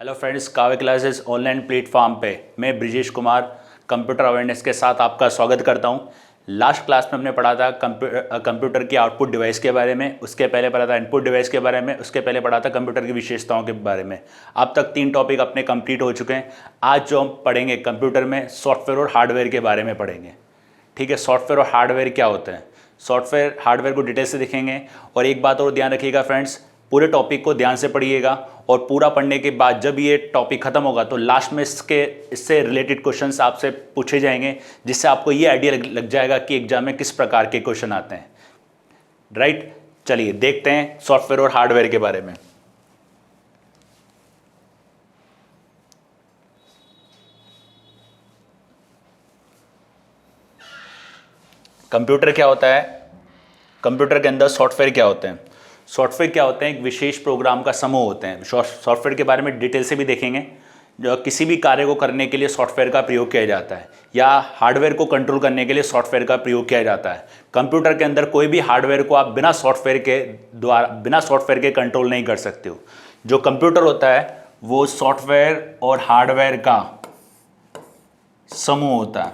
Hello friends, काव्य classes online platform पे मैं ब्रिजेश कुमार कंप्यूटर अवेयरनेस के साथ आपका स्वागत करता हूं। लास्ट क्लास में हमने पढ़ा था कंप्यूटर की आउटपुट डिवाइस के बारे में, उसके पहले पढ़ा था इनपुट डिवाइस के बारे में, उसके पहले पढ़ा था कंप्यूटर की विशेषताओं के बारे में। अब तक 3 टॉपिक अपने कंप्लीट हो चुके हैं। आज जो हम पढ़ेंगे कंप्यूटर में सॉफ्टवेयर और हार्डवेयर के बारे में पढ़ेंगे। ठीक है, सॉफ्टवेयर और हार्डवेयर क्या होते हैं, सॉफ्टवेयर हार्डवेयर को डिटेल से देखेंगे। और एक बात और ध्यान रखिएगा फ्रेंड्स, पूरे टॉपिक को ध्यान से पढ़िएगा और पूरा पढ़ने के बाद जब ये टॉपिक खत्म होगा तो लास्ट में इससे रिलेटेड क्वेश्चंस आपसे पूछे जाएंगे, जिससे आपको ये आइडिया लग जाएगा कि एग्जाम में किस प्रकार के क्वेश्चन आते हैं। राइट, चलिए देखते हैं सॉफ्टवेयर और हार्डवेयर के बारे में। कंप्यूटर क्या होता है, कंप्यूटर के अंदर सॉफ्टवेयर क्या होते हैं। सॉफ्टवेयर क्या होते हैं, एक विशेष प्रोग्राम का समूह होते हैं। सॉफ्टवेयर के बारे में डिटेल से भी देखेंगे। जो किसी भी कार्य को करने के लिए सॉफ्टवेयर का प्रयोग किया जाता है, या हार्डवेयर को कंट्रोल करने के लिए सॉफ्टवेयर का प्रयोग किया जाता है। कंप्यूटर के अंदर कोई भी हार्डवेयर को आप बिना सॉफ्टवेयर के कंट्रोल नहीं कर सकते हो। जो कंप्यूटर होता है वो सॉफ्टवेयर और हार्डवेयर का समूह होता है।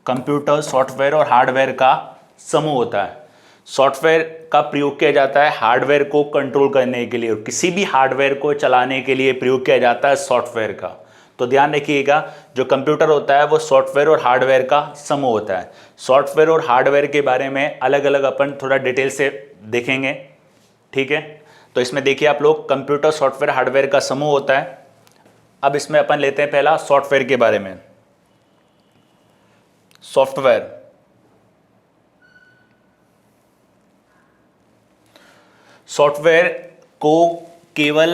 कंप्यूटर सॉफ्टवेयर और हार्डवेयर का समूह होता है। सॉफ्टवेयर का प्रयोग किया जाता है हार्डवेयर को कंट्रोल करने के लिए, और किसी भी हार्डवेयर को चलाने के लिए प्रयोग किया जाता है सॉफ्टवेयर का। तो ध्यान रखिएगा, जो कंप्यूटर होता है वो सॉफ्टवेयर और हार्डवेयर का समूह होता है। सॉफ्टवेयर और हार्डवेयर के बारे में अलग अलग अपन थोड़ा डिटेल से देखेंगे। ठीक है, तो इसमें देखिए आप लोग, कंप्यूटर सॉफ्टवेयर हार्डवेयर का समूह होता है। अब इसमें अपन लेते हैं पहला सॉफ्टवेयर के बारे में। सॉफ्टवेयर को केवल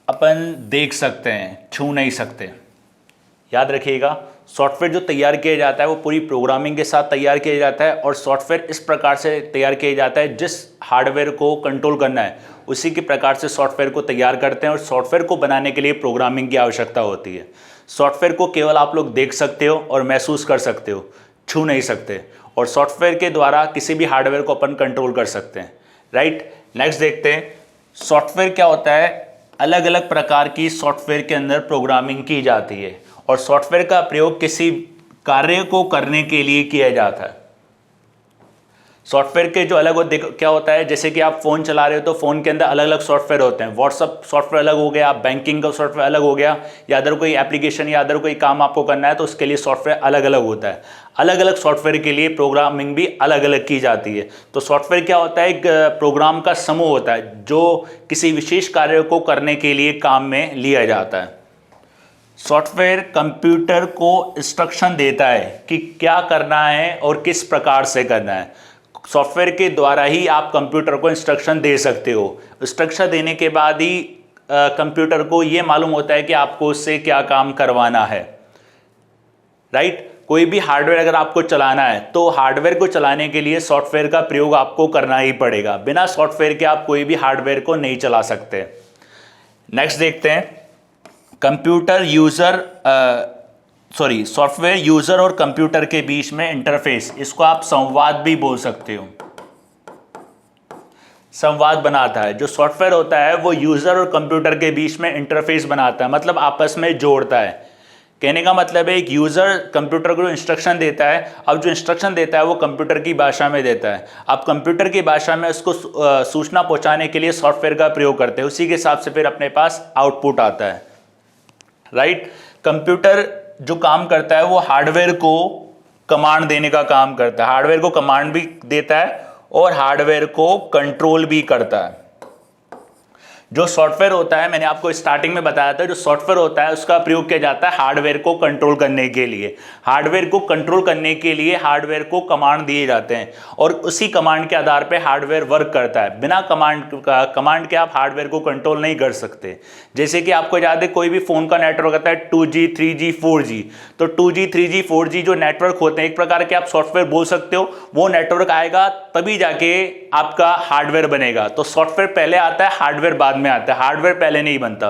अपन देख सकते हैं, छू नहीं सकते। याद रखिएगा, सॉफ्टवेयर जो तैयार किया जाता है वो पूरी प्रोग्रामिंग के साथ तैयार किया जाता है, और सॉफ्टवेयर इस प्रकार से तैयार किया जाता है जिस हार्डवेयर को कंट्रोल करना है उसी के प्रकार से सॉफ्टवेयर को तैयार करते हैं। और सॉफ्टवेयर को बनाने के लिए प्रोग्रामिंग की आवश्यकता होती है। सॉफ्टवेयर को केवल आप लोग देख सकते हो और महसूस कर सकते हो, छू नहीं सकते। और सॉफ्टवेयर के द्वारा किसी भी हार्डवेयर को अपन कंट्रोल कर सकते हैं। राइट, नेक्स्ट देखते हैं सॉफ्टवेयर क्या होता है। अलग अलग प्रकार की सॉफ्टवेयर के अंदर प्रोग्रामिंग की जाती है, और सॉफ्टवेयर का प्रयोग किसी कार्य को करने के लिए किया जाता है। सॉफ्टवेयर के जो अलग क्या होता है, जैसे कि आप फ़ोन चला रहे हो तो फ़ोन के अंदर अलग अलग सॉफ्टवेयर होते हैं। व्हाट्सअप सॉफ्टवेयर अलग हो गया, बैंकिंग का सॉफ्टवेयर अलग हो गया, या अदर कोई एप्लीकेशन या अदर कोई काम आपको करना है तो उसके लिए सॉफ्टवेयर अलग अलग होता है। अलग अलग सॉफ्टवेयर के लिए प्रोग्रामिंग भी अलग अलग की जाती है। तो सॉफ्टवेयर क्या होता है, एक प्रोग्राम का समूह होता है जो किसी विशेष कार्य को करने के लिए काम में लिया जाता है। सॉफ्टवेयर कंप्यूटर को इंस्ट्रक्शन देता है कि क्या करना है और किस प्रकार से करना है। सॉफ्टवेयर के द्वारा ही आप कंप्यूटर को इंस्ट्रक्शन दे सकते हो। इंस्ट्रक्शन देने के बाद ही कंप्यूटर को ये मालूम होता है कि आपको उससे क्या काम करवाना है। राइट, कोई भी हार्डवेयर अगर आपको चलाना है तो हार्डवेयर को चलाने के लिए सॉफ्टवेयर का प्रयोग आपको करना ही पड़ेगा। बिना सॉफ्टवेयर के आप कोई भी हार्डवेयर को नहीं चला सकते। नेक्स्ट देखते हैं सॉफ्टवेयर यूजर और कंप्यूटर के बीच में इंटरफेस, इसको आप संवाद भी बोल सकते हो। संवाद बनाता है। जो सॉफ्टवेयर होता है वो यूजर और कंप्यूटर के बीच में इंटरफेस बनाता है, मतलब आपस में जोड़ता है। कहने का मतलब है, एक यूजर कंप्यूटर को इंस्ट्रक्शन देता है। अब जो इंस्ट्रक्शन देता है वो कंप्यूटर की भाषा में देता है। अब कंप्यूटर की भाषा में उसको सूचना पहुंचाने के लिए सॉफ्टवेयर का प्रयोग करते हैं। उसी के हिसाब से फिर अपने पास आउटपुट आता है। राइट, कंप्यूटर जो काम करता है वो हार्डवेयर को कमांड देने का काम करता है। हार्डवेयर को कमांड भी देता है और हार्डवेयर को कंट्रोल भी करता है। जो सॉफ्टवेयर होता है, मैंने आपको स्टार्टिंग में बताया था, जो सॉफ्टवेयर होता है उसका प्रयोग किया जाता है हार्डवेयर को कंट्रोल करने के लिए। हार्डवेयर को कंट्रोल करने के लिए हार्डवेयर को कमांड दिए जाते हैं, और उसी कमांड के आधार पर हार्डवेयर वर्क करता है। बिना कमांड के आप हार्डवेयर को कंट्रोल नहीं कर सकते। जैसे कि आपको याद है, कोई भी फोन का नेटवर्क होता है 2G 3G 4G। तो 2G 3G 4G जो नेटवर्क होते हैं, एक प्रकार के आप सॉफ्टवेयर बोल सकते हो। वो नेटवर्क आएगा तभी जाके आपका हार्डवेयर बनेगा। तो सॉफ्टवेयर पहले आता है, हार्डवेयर बाद में आता है, हार्डवेयर पहले नहीं बनता।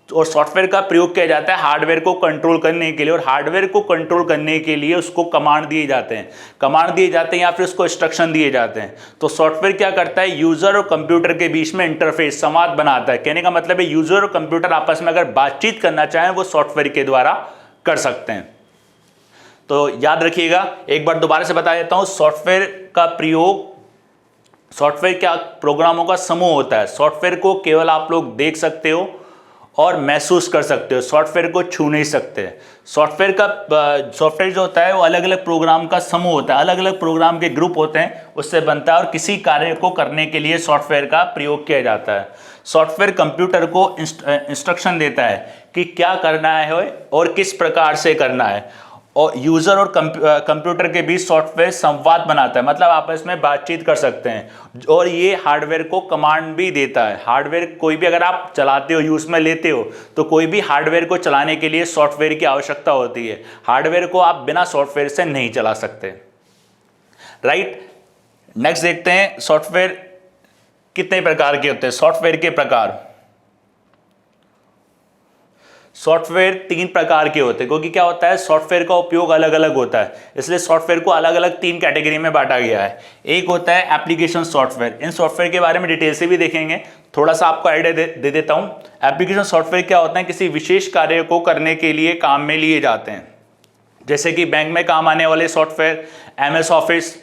और सॉफ्टवेयर का प्रयोग किया जाता है हार्डवेयर को कंट्रोल करने के लिए, और हार्डवेयर को कंट्रोल करने के लिए उसको कमांड दिए जाते हैं या फिर उसको इंस्ट्रक्शन दिए जाते हैं। तो सॉफ्टवेयर क्या करता है, यूजर और कंप्यूटर के बीच में इंटरफेस, संवाद बनाता है। कहने का मतलब है यूजर और कंप्यूटर आपस में अगर बातचीत करना चाहें वो सॉफ्टवेयर के द्वारा कर सकते हैं। तो याद रखिएगा, एक बार दोबारा से बता देता हूं, सॉफ्टवेयर का प्रयोग, सॉफ्टवेयर क्या प्रोग्रामों का समूह होता है। सॉफ्टवेयर को केवल आप लोग देख सकते हो और महसूस कर सकते हो, सॉफ्टवेयर को छू नहीं सकते। सॉफ्टवेयर जो होता है वो अलग अलग प्रोग्राम का समूह होता है, अलग अलग प्रोग्राम के ग्रुप होते हैं, उससे बनता है और किसी कार्य को करने के लिए सॉफ्टवेयर का प्रयोग किया जाता है। सॉफ्टवेयर कंप्यूटर को इंस्ट्रक्शन देता है कि क्या करना है और किस प्रकार से करना है, और यूजर और कंप्यूटर के बीच सॉफ्टवेयर संवाद बनाता है, मतलब आपस में बातचीत कर सकते हैं। और ये हार्डवेयर को कमांड भी देता है। हार्डवेयर कोई भी अगर आप चलाते हो, यूज में लेते हो, तो कोई भी हार्डवेयर को चलाने के लिए सॉफ्टवेयर की आवश्यकता होती है। हार्डवेयर को आप बिना सॉफ्टवेयर से नहीं चला सकते, राइट। नेक्स्ट देखते हैं सॉफ्टवेयर कितने प्रकार के होते हैं। सॉफ्टवेयर के प्रकार, सॉफ्टवेयर 3 प्रकार के होते हैं, क्योंकि क्या होता है सॉफ्टवेयर का उपयोग अलग अलग होता है, इसलिए सॉफ्टवेयर को अलग अलग 3 कैटेगरी में बांटा गया है। एक होता है एप्लीकेशन सॉफ्टवेयर। इन सॉफ्टवेयर के बारे में डिटेल से भी देखेंगे, थोड़ा सा आपको आइडिया दे देता हूं। एप्लीकेशन सॉफ्टवेयर क्या होता है, किसी विशेष कार्य को करने के लिए काम में लिए जाते हैं, जैसे कि बैंक में काम आने वाले software, MS office,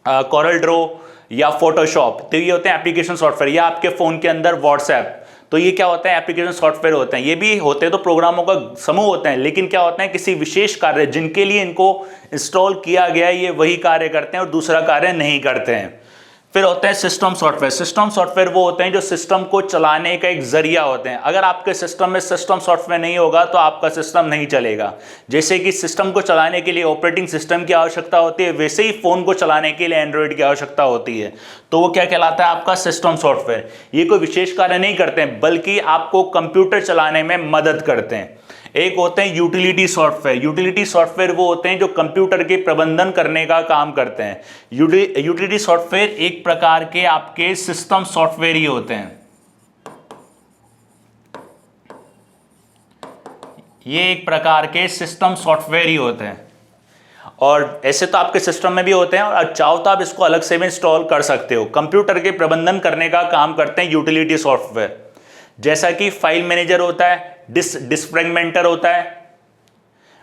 Corel Draw या फोटोशॉप, तो ये होते हैं एप्लीकेशन सॉफ्टवेयर। या आपके फोन के अंदर व्हाट्सएप, तो ये क्या होता है, एप्लीकेशन सॉफ्टवेयर होते हैं। ये भी होते हैं तो प्रोग्रामों का समूह होते हैं, लेकिन क्या होते हैं किसी विशेष कार्य जिनके लिए इनको इंस्टॉल किया गया है, ये वही कार्य करते हैं और दूसरा कार्य नहीं करते हैं। फिर होते हैं सिस्टम सॉफ्टवेयर। सिस्टम सॉफ्टवेयर वो होते हैं जो सिस्टम को चलाने का एक जरिया होते हैं। अगर आपके सिस्टम में सिस्टम सॉफ्टवेयर नहीं होगा तो आपका सिस्टम नहीं चलेगा। जैसे कि सिस्टम को चलाने के लिए ऑपरेटिंग सिस्टम की आवश्यकता होती है, वैसे ही फोन को चलाने के लिए एंड्रॉइड की आवश्यकता होती है। तो वो क्या कहलाता है, आपका सिस्टम सॉफ्टवेयर। ये कोई विशेष कार्य नहीं करते हैं, बल्कि आपको कंप्यूटर चलाने में मदद करते हैं। एक होते हैं यूटिलिटी सॉफ्टवेयर। यूटिलिटी सॉफ्टवेयर वो होते हैं जो कंप्यूटर के प्रबंधन करने का काम करते हैं। यूटिलिटी सॉफ्टवेयर एक प्रकार के आपके सिस्टम सॉफ्टवेयर ही होते हैं। ये एक प्रकार के सिस्टम सॉफ्टवेयर ही होते हैं, और ऐसे तो आपके सिस्टम में भी होते हैं, और चाहो तो आप इसको अलग से भी इंस्टॉल कर सकते हो। कंप्यूटर के प्रबंधन करने का काम करते हैं यूटिलिटी सॉफ्टवेयर, जैसा कि फाइल मैनेजर होता है, डिस्क फ्रेगमेंटर होता है,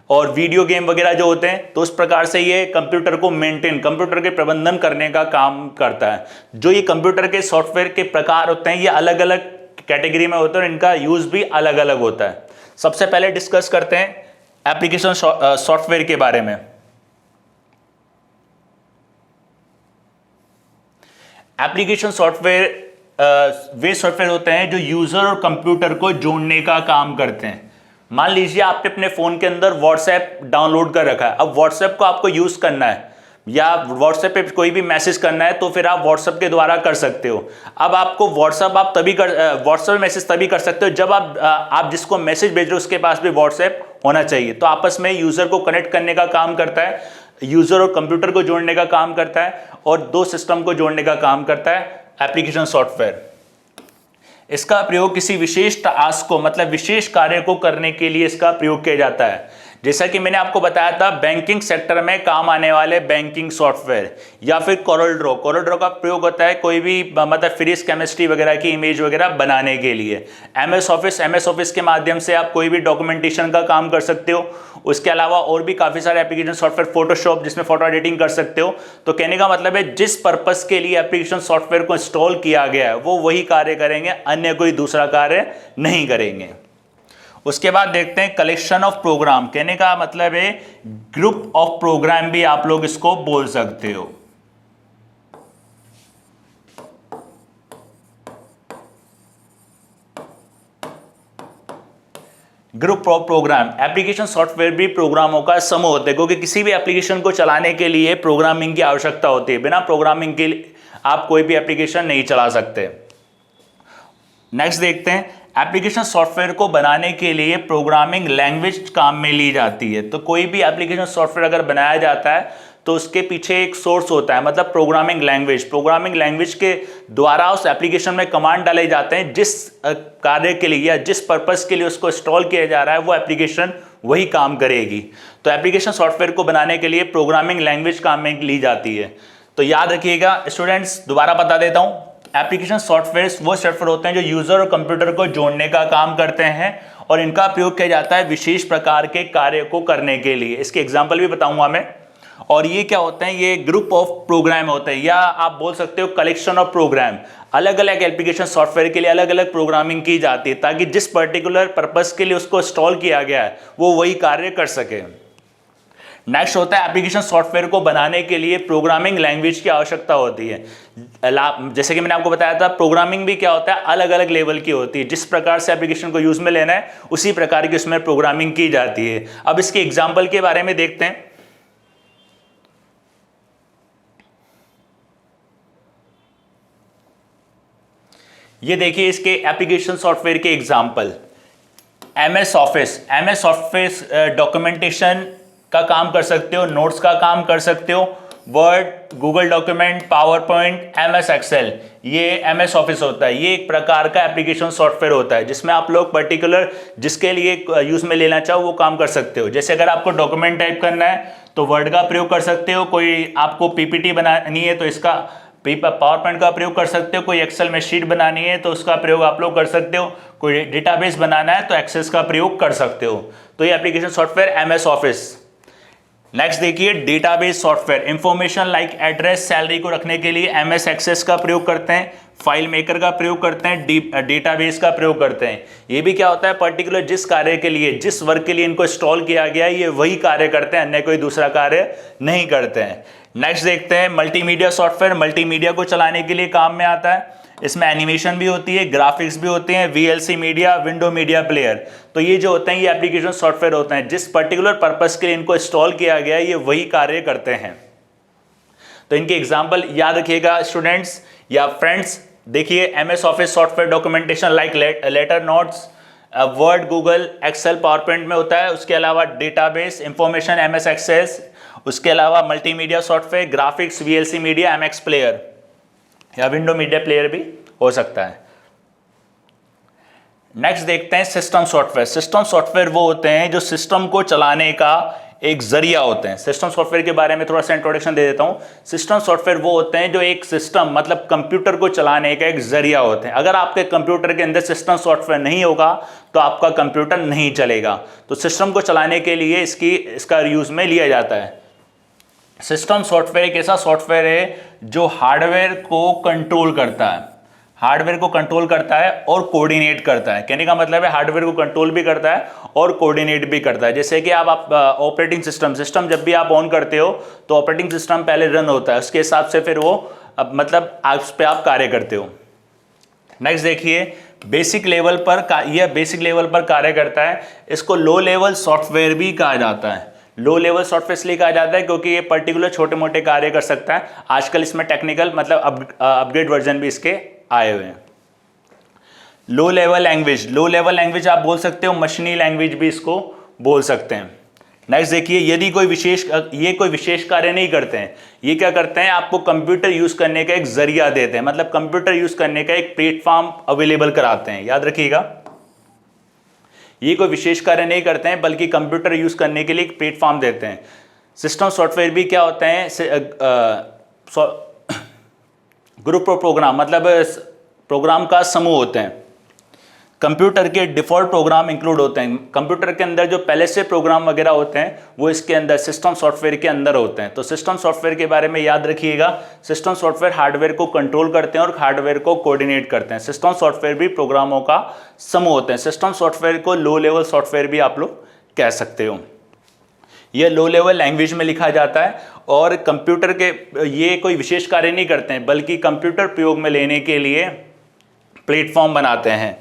और वीडियो गेम वगैरह जो होते हैं। तो उस प्रकार से ये कंप्यूटर को मेंटेन, कंप्यूटर के प्रबंधन करने का काम करता है। जो ये कंप्यूटर के सॉफ्टवेयर के प्रकार होते हैं, ये अलग अलग कैटेगरी में होते हैं और इनका यूज भी अलग अलग होता है। सबसे पहले डिस्कस करते हैं एप्लीकेशन सॉफ्टवेयर के बारे में। एप्लीकेशन सॉफ्टवेयर वे सॉफ्टवेयर होते हैं जो यूजर और कंप्यूटर को जोड़ने का काम करते हैं। मान लीजिए आपने अपने फोन के अंदर व्हाट्सएप डाउनलोड कर रखा है। अब व्हाट्सएप को आपको यूज करना है या व्हाट्सएप पे कोई भी मैसेज करना है, तो फिर आप व्हाट्सएप के द्वारा कर सकते हो। अब आपको व्हाट्सएप मैसेज तभी कर सकते हो जब आप जिसको मैसेज भेज रहे हो उसके पास भी व्हाट्सएप होना चाहिए। तो आपस में यूजर को कनेक्ट करने का काम करता है, यूजर और कंप्यूटर को जोड़ने का काम करता है, और 2 सिस्टम को जोड़ने का काम करता है एप्लीकेशन सॉफ्टवेयर। इसका प्रयोग किसी विशेष टास्क को, मतलब विशेष कार्य को करने के लिए इसका प्रयोग किया जाता है। जैसा कि मैंने आपको बताया था, बैंकिंग सेक्टर में काम आने वाले बैंकिंग सॉफ्टवेयर, या फिर कोरल ड्रॉ का प्रयोग होता है कोई भी मतलब फिजिक्स केमिस्ट्री वगैरह की इमेज वगैरह बनाने के लिए। MS ऑफिस के माध्यम से आप कोई भी डॉक्यूमेंटेशन का काम कर सकते हो। उसके अलावा और भी काफ़ी सारे एप्लीकेशन सॉफ्टवेयर, फोटोशॉप जिसमें फोटो एडिटिंग कर सकते हो। तो कहने का मतलब है जिस पर्पस के लिए एप्लीकेशन सॉफ्टवेयर को इंस्टॉल किया गया है वो वही कार्य करेंगे, अन्य कोई दूसरा कार्य नहीं करेंगे। उसके बाद देखते हैं कलेक्शन ऑफ प्रोग्राम। कहने का मतलब है ग्रुप ऑफ प्रोग्राम भी आप लोग इसको बोल सकते हो। Group of program, application software भी प्रोग्रामों का समूह होते हैं, क्योंकि किसी भी एप्लीकेशन को चलाने के लिए प्रोग्रामिंग की आवश्यकता होती है। बिना प्रोग्रामिंग के लिए आप कोई भी एप्लीकेशन नहीं चला सकते। नेक्स्ट देखते हैं, एप्लीकेशन सॉफ्टवेयर को बनाने के लिए प्रोग्रामिंग लैंग्वेज काम में ली जाती है। तो कोई भी एप्लीकेशन सॉफ्टवेयर अगर बनाया जाता है तो उसके पीछे एक सोर्स होता है, मतलब प्रोग्रामिंग लैंग्वेज के द्वारा उस एप्लीकेशन में कमांड डाले जाते हैं, जिस कार्य के लिए या जिस पर्पस के लिए उसको इंस्टॉल किया जा रहा है वो एप्लीकेशन वही काम करेगी। तो एप्लीकेशन सॉफ्टवेयर को बनाने के लिए प्रोग्रामिंग लैंग्वेज काम में ली जाती है। तो याद रखिएगा स्टूडेंट्स, दोबारा बता देता हूं, एप्लीकेशन सॉफ्टवेयर वो सॉफ्टवेयर होते हैं जो यूजर और कंप्यूटर को जोड़ने का काम करते हैं और इनका प्रयोग किया जाता है विशेष प्रकार के कार्य को करने के लिए। इसके एग्जाम्पल भी बताऊंगा मैं। और ये क्या होते हैं, ये ग्रुप ऑफ प्रोग्राम होते हैं, या आप बोल सकते हो कलेक्शन ऑफ प्रोग्राम। अलग अलग एप्लीकेशन सॉफ्टवेयर के लिए अलग अलग प्रोग्रामिंग की जाती है ताकि जिस पर्टिकुलर पर्पस के लिए उसको इंस्टॉल किया गया है वो वही कार्य कर सके। नेक्स्ट होता है एप्लीकेशन सॉफ्टवेयर को बनाने के लिए प्रोग्रामिंग लैंग्वेज की आवश्यकता होती है। जैसे कि मैंने आपको बताया था, प्रोग्रामिंग भी क्या होता है, अलग अलग लेवल की होती है। जिस प्रकार से एप्लीकेशन को यूज में लेना है उसी प्रकार की उसमें प्रोग्रामिंग की जाती है। अब इसके एग्जाम्पल के बारे में देखते हैं। ये देखिए इसके एप्लीकेशन सॉफ्टवेयर के एग्जाम्पल। MS ऑफिस डॉक्यूमेंटेशन का काम कर सकते हो, नोट्स का काम कर सकते हो, word, Google document, power point, MS excel, ये MS ऑफिस होता है। ये एक प्रकार का एप्लीकेशन सॉफ्टवेयर होता है जिसमें आप लोग पर्टिकुलर जिसके लिए यूज में लेना चाहो वो काम कर सकते हो। जैसे अगर आपको डॉक्यूमेंट टाइप करना है तो वर्ड का प्रयोग कर सकते हो, कोई आपको PPT बनानी है तो इसका पावर पॉइंट का प्रयोग कर सकते हो, कोई एक्सेल में शीट बनानी है तो उसका प्रयोग आप लोग कर सकते हो, कोई डेटाबेस बनाना है तो एक्सेस का प्रयोग कर सकते हो। तो ये application software MS office. Next देखिए database software, information like address, salary को रखने के लिए MS एक्सेस का प्रयोग करते हैं, फाइल मेकर का प्रयोग करते हैं, डेटाबेस का प्रयोग करते हैं। ये भी क्या होता है, पर्टिकुलर जिस कार्य के लिए, जिस वर्क के लिए इनको इंस्टॉल किया गया है ये वही कार्य करते हैं, अन्य कोई दूसरा कार्य नहीं करते हैं। नेक्स्ट देखते हैं मल्टीमीडिया सॉफ्टवेयर, मल्टीमीडिया को चलाने के लिए काम में आता है। इसमें एनिमेशन भी होती है, ग्राफिक्स भी होते हैं, VLC media, window media player. तो ये जो होते हैं ये एप्लीकेशन सॉफ्टवेयर होते हैं, जिस पर्टिकुलर पर्पस के लिए इनको इंस्टॉल किया गया है ये वही कार्य करते हैं। तो इनके एग्जाम्पल याद रखिएगा स्टूडेंट्स या फ्रेंड्स। देखिए MS office software documentation like letter, notes, word, Google, excel, power point में होता है। उसके अलावा डेटाबेस, इंफॉर्मेशन MS एक्सेस, उसके अलावा multimedia software, graphics, VLC media, MX player या विंडो मीडिया प्लेयर भी हो सकता है। नेक्स्ट देखते हैं सिस्टम सॉफ्टवेयर। सिस्टम सॉफ्टवेयर वो होते हैं जो सिस्टम को चलाने का एक जरिया होते हैं। सिस्टम सॉफ्टवेयर के बारे में थोड़ा सा इंट्रोडक्शन दे देता हूं। सिस्टम सॉफ्टवेयर वो होते हैं जो एक सिस्टम मतलब कंप्यूटर को चलाने का एक जरिया होते हैं। अगर आपके कंप्यूटर के अंदर सिस्टम सॉफ्टवेयर नहीं होगा तो आपका कंप्यूटर नहीं चलेगा। तो सिस्टम को चलाने के लिए इसका यूज में लिया जाता है। सिस्टम सॉफ्टवेयर एक ऐसा सॉफ्टवेयर है जो हार्डवेयर को कंट्रोल करता है, हार्डवेयर को कंट्रोल करता है और कोऑर्डिनेट करता है। कहने का मतलब है हार्डवेयर को कंट्रोल भी करता है और कोऑर्डिनेट भी करता है। जैसे कि आप ऑपरेटिंग सिस्टम जब भी आप ऑन करते हो तो ऑपरेटिंग सिस्टम पहले रन होता है, उसके हिसाब से फिर वो मतलब उस पर आप कार्य करते हो। नेक्स्ट देखिए बेसिक लेवल पर यह बेसिक लेवल पर कार्य करता है। इसको लो लेवल सॉफ्टवेयर भी कहा जाता है। लो लेवल सॉफ्टवेयर इसलिए कहा जाता है क्योंकि ये पर्टिकुलर छोटे मोटे कार्य कर सकता है। आजकल इसमें टेक्निकल मतलब अपग्रेड वर्जन भी इसके आए हुए हैं। लो लेवल लैंग्वेज आप बोल सकते हो, मशीनी लैंग्वेज भी इसको बोल सकते हैं। नेक्स्ट देखिए यदि ये कोई विशेष कार्य नहीं करते हैं, ये क्या करते हैं, आपको कंप्यूटर यूज करने का एक जरिया देते हैं, मतलब कंप्यूटर यूज करने का एक प्लेटफॉर्म अवेलेबल कराते हैं। याद रखिएगा ये कोई विशेष कार्य नहीं करते हैं बल्कि कंप्यूटर यूज करने के लिए एक प्लेटफॉर्म देते हैं। सिस्टम सॉफ्टवेयर भी क्या होते हैं, ग्रुप ऑफ प्रोग्राम मतलब प्रोग्राम का समूह होते हैं। कंप्यूटर के डिफ़ॉल्ट प्रोग्राम इंक्लूड होते हैं। कंप्यूटर के अंदर जो पहले से प्रोग्राम वगैरह होते हैं वो इसके अंदर सिस्टम सॉफ्टवेयर के अंदर होते हैं। तो सिस्टम सॉफ्टवेयर के बारे में याद रखिएगा, सिस्टम सॉफ्टवेयर हार्डवेयर को कंट्रोल करते हैं और हार्डवेयर को कोऑर्डिनेट करते हैं। सिस्टम सॉफ्टवेयर भी प्रोग्रामों का समूह होते हैं। सिस्टम सॉफ्टवेयर को लो लेवल सॉफ्टवेयर भी आप लोग कह सकते हो। यह लो लेवल लैंग्वेज में लिखा जाता है और कंप्यूटर के ये कोई विशेष कार्य नहीं करते हैं बल्कि कंप्यूटर प्रयोग में लेने के लिए प्लेटफॉर्म बनाते हैं।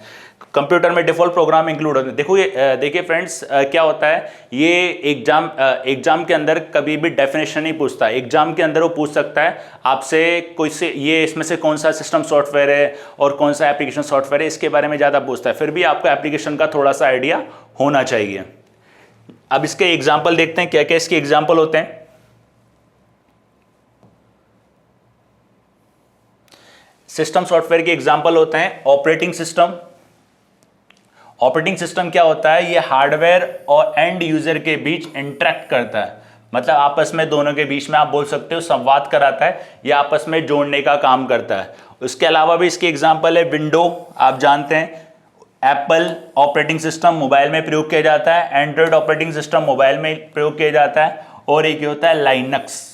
कंप्यूटर में डिफ़ॉल्ट प्रोग्राम इंक्लूड होते हैं। देखिए फ्रेंड्स क्या होता है, ये एग्जाम के अंदर कभी भी डेफिनेशन नहीं पूछता। एग्जाम के अंदर वो पूछ सकता है आपसे कोई से ये इसमें से कौन सा सिस्टम सॉफ्टवेयर है और कौन सा एप्लीकेशन सॉफ्टवेयर है, इसके बारे में ज़्यादा पूछता है। फिर भी आपको एप्लीकेशन का थोड़ा सा आइडिया होना चाहिए। अब इसके एग्जाम्पल देखते हैं क्या क्या इसके एग्जाम्पल होते हैं। सिस्टम सॉफ्टवेयर के एग्जाम्पल होते हैं ऑपरेटिंग सिस्टम। ऑपरेटिंग सिस्टम क्या होता है, ये हार्डवेयर और एंड यूजर के बीच इंटरेक्ट करता है, मतलब आपस में दोनों के बीच में आप बोल सकते हो संवाद कराता है, या आपस में जोड़ने का काम करता है। उसके अलावा भी इसके एग्जाम्पल है विंडो, आप जानते हैं एप्पल ऑपरेटिंग सिस्टम मोबाइल में प्रयोग किया जाता है, एंड्रॉयड ऑपरेटिंग सिस्टम मोबाइल में प्रयोग किया जाता है, और एक होता है लाइनक्स।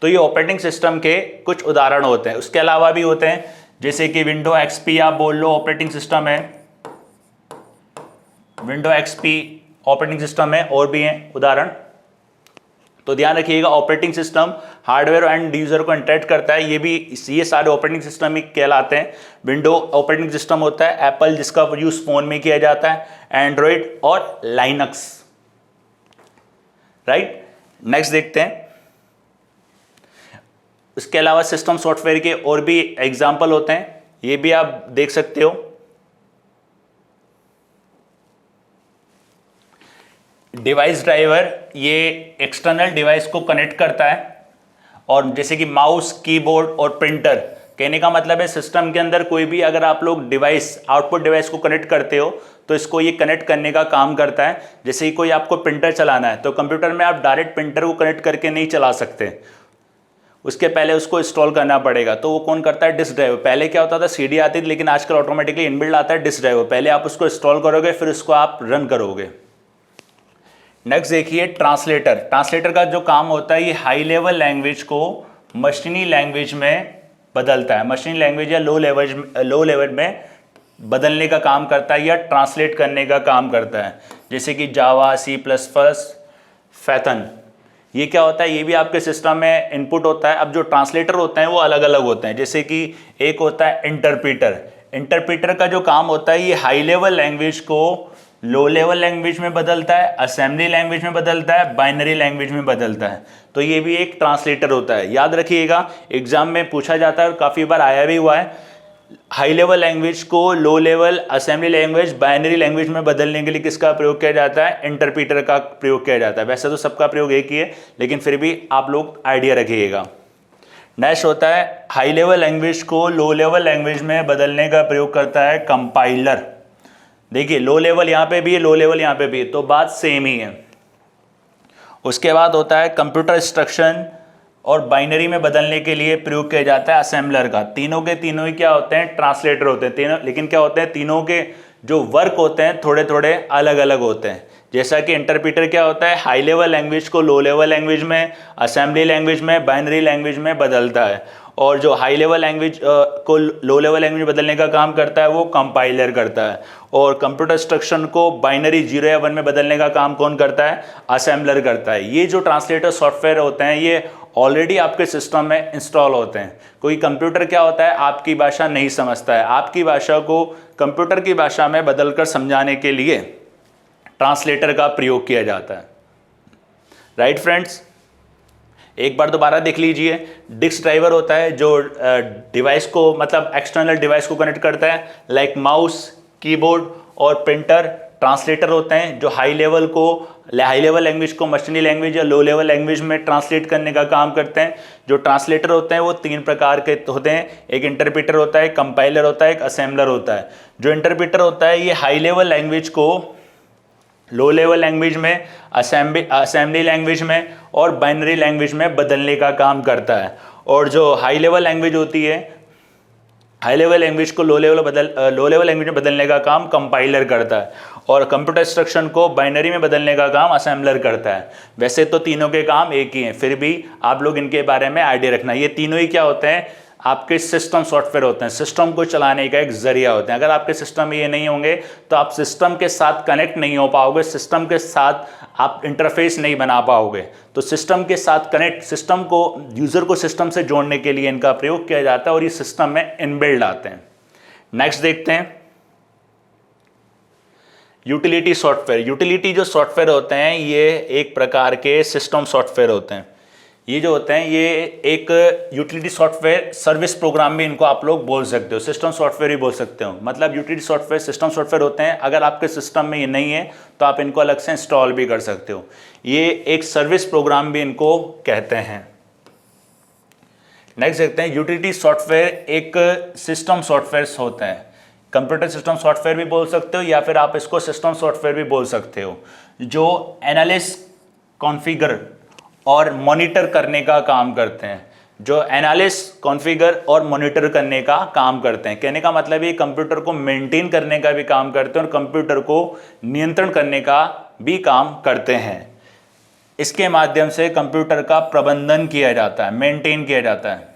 तो ये ऑपरेटिंग सिस्टम के कुछ उदाहरण होते हैं। उसके अलावा भी होते हैं जैसे कि विंडो एक्सपी आप बोल लो ऑपरेटिंग सिस्टम है, विंडो एक्सपी ऑपरेटिंग सिस्टम है, और भी हैं उदाहरण। तो ध्यान रखिएगा operating system hardware and user को इंटरेक्ट करता है, ये सारे ऑपरेटिंग सिस्टम ही कहलाते हैं। विंडो ऑपरेटिंग सिस्टम होता है एप्पल जिसका यूज फोन में किया जाता है, एंड्रॉयड और लाइनक्स, राइट। नेक्स्ट देखते हैं। उसके अलावा सिस्टम सॉफ्टवेयर के और भी एग्जाम्पल होते हैं, ये भी आप देख सकते हो। डिवाइस ड्राइवर ये एक्सटर्नल डिवाइस को कनेक्ट करता है, और जैसे कि माउस, कीबोर्ड और प्रिंटर, कहने का मतलब है सिस्टम के अंदर कोई भी अगर आप लोग डिवाइस, आउटपुट डिवाइस को कनेक्ट करते हो तो इसको ये कनेक्ट करने का काम करता है। जैसे कि कोई आपको प्रिंटर चलाना है तो कंप्यूटर में आप डायरेक्ट प्रिंटर को कनेक्ट करके नहीं चला सकते, उसके पहले उसको इंस्टॉल करना पड़ेगा। तो वो कौन करता है, डिस्क ड्राइवर। पहले क्या होता था सीडी आती थी, लेकिन आजकल ऑटोमेटिकली इनबिल्ट आता है डिस्क ड्राइवर, पहले आप उसको इंस्टॉल करोगे फिर उसको आप रन करोगे। नेक्स्ट देखिए ट्रांसलेटर। ट्रांसलेटर का जो काम होता है ये हाई लेवल लैंग्वेज को मशीनी लैंग्वेज में बदलता है, मशीनी लैंग्वेज या लो लेवल में बदलने का काम करता है या ट्रांसलेट करने का काम करता है, जैसे कि जावा, C++, पाइथन। ये क्या होता है, ये भी आपके सिस्टम में इनपुट होता है। अब जो ट्रांसलेटर होते हैं वो अलग अलग होते हैं, जैसे कि एक होता है इंटरप्रीटर। इंटरप्रीटर का जो काम होता है ये हाई लेवल लैंग्वेज को लो लेवल लैंग्वेज में बदलता है, असेंबली लैंग्वेज में बदलता है, बाइनरी लैंग्वेज में बदलता है। तो ये भी एक ट्रांसलेटर होता है, याद रखिएगा एग्जाम में पूछा जाता है और काफ़ी बार आया भी हुआ है। हाई लेवल लैंग्वेज को low level, assembly language, binary language में बदलने के लिए किसका प्रयोग किया जाता है, इंटरप्रीटर का प्रयोग किया जाता है। वैसे तो सबका प्रयोग एक ही है, लेकिन फिर भी आप लोग आइडिया रखिएगा। नेक्स्ट होता है हाई लेवल लैंग्वेज को लो लेवल लैंग्वेज में बदलने का प्रयोग करता है कंपाइलर। देखिए लो लेवल यहाँ पे भी है, लो लेवल यहाँ पे भी है, तो बात सेम ही है। उसके बाद होता है कंप्यूटर इंस्ट्रक्शन और बाइनरी में बदलने के लिए प्रयोग किया जाता है असेंबलर का। तीनों के तीनों ही क्या होते हैं, ट्रांसलेटर होते हैं तीनों, लेकिन क्या होते हैं तीनों के जो वर्क होते हैं थोड़े थोड़े अलग अलग होते हैं। जैसा कि इंटरप्रीटर क्या होता है, हाई लेवल लैंग्वेज को लो लेवल लैंग्वेज में, असेंबली लैंग्वेज में, बाइनरी लैंग्वेज में बदलता है, और जो हाई लेवल लैंग्वेज को लो लेवल लैंग्वेज में बदलने का काम करता है वो कंपाइलर करता है, और कंप्यूटर इंस्ट्रक्शन को बाइनरी 0 या 1 में बदलने का काम कौन करता है, असेंबलर करता है। ये जो ट्रांसलेटर सॉफ्टवेयर होते हैं ये ऑलरेडी आपके सिस्टम में इंस्टॉल होते हैं। कोई कंप्यूटर क्या होता है, आपकी भाषा नहीं समझता है, आपकी भाषा को कंप्यूटर की भाषा में बदलकर समझाने के लिए ट्रांसलेटर का प्रयोग किया जाता है। राइट फ्रेंड्स, एक बार दोबारा देख लीजिए। डिस्क ड्राइवर होता है जो डिवाइस को, मतलब एक्सटर्नल डिवाइस को कनेक्ट करता है, लाइक माउस, कीबोर्ड और प्रिंटर। ट्रांसलेटर होते हैं जो हाई लेवल लैंग्वेज को मशीनी लैंग्वेज या लो लेवल लैंग्वेज में ट्रांसलेट करने का काम करते हैं। जो ट्रांसलेटर होते हैं वो 3 प्रकार के होते हैं, एक इंटरप्रीटर होता है, एक कंपाइलर होता है, एक असेंबलर होता है। जो इंटरप्रीटर होता है ये हाई लेवल लैंग्वेज को लो लेवल लैंग्वेज में, असेंबली लैंग्वेज में और बाइनरी लैंग्वेज में बदलने का काम करता है। और जो हाई लेवल लैंग्वेज होती है, हाई लेवल लैंग्वेज को लो लेवल लैंग्वेज में बदलने का काम कंपाइलर करता है, और कंप्यूटर इंस्ट्रक्शन को बाइनरी में बदलने का काम असेंबलर करता है। वैसे तो तीनों के काम एक ही हैं, फिर भी आप लोग इनके बारे में आइडिया रखना। ये तीनों ही क्या होते हैं, आपके सिस्टम सॉफ्टवेयर होते हैं, सिस्टम को चलाने का एक जरिया होते हैं। अगर आपके सिस्टम में ये नहीं होंगे तो आप सिस्टम के साथ कनेक्ट नहीं हो पाओगे, सिस्टम के साथ आप इंटरफेस नहीं बना पाओगे। तो सिस्टम के साथ कनेक्ट, सिस्टम को, यूजर को सिस्टम से जोड़ने के लिए इनका प्रयोग किया जाता है, और ये सिस्टम में इनबिल्ड आते हैं। नेक्स्ट देखते हैं यूटिलिटी सॉफ्टवेयर। यूटिलिटी जो सॉफ्टवेयर होते हैं ये एक प्रकार के सिस्टम सॉफ्टवेयर होते हैं। ये जो होते हैं ये एक यूटिलिटी सॉफ्टवेयर, सर्विस प्रोग्राम भी इनको आप लोग बोल सकते हो, सिस्टम सॉफ्टवेयर भी बोल सकते हो। मतलब यूटिलिटी सॉफ्टवेयर सिस्टम सॉफ्टवेयर होते हैं, अगर आपके सिस्टम में ये नहीं है तो आप इनको अलग से इंस्टॉल भी कर सकते हो। ये एक सर्विस प्रोग्राम भी इनको कहते हैं। नेक्स्ट देखते हैं यूटिलिटी सॉफ्टवेयर एक सिस्टम सॉफ्टवेयर होते हैं, कंप्यूटर सिस्टम सॉफ्टवेयर भी बोल सकते हो या फिर आप इसको सिस्टम सॉफ्टवेयर भी बोल सकते हो, जो एनालिस कॉन्फ़िगर और मॉनिटर करने का काम करते हैं, जो एनालिस कॉन्फ़िगर और मॉनिटर करने का काम करते हैं। कहने का मतलब ये कंप्यूटर को मेंटेन करने का भी काम करते हैं और कंप्यूटर को नियंत्रण करने का भी काम करते हैं। इसके माध्यम से कंप्यूटर का प्रबंधन किया जाता है, मेंटेन किया जाता है,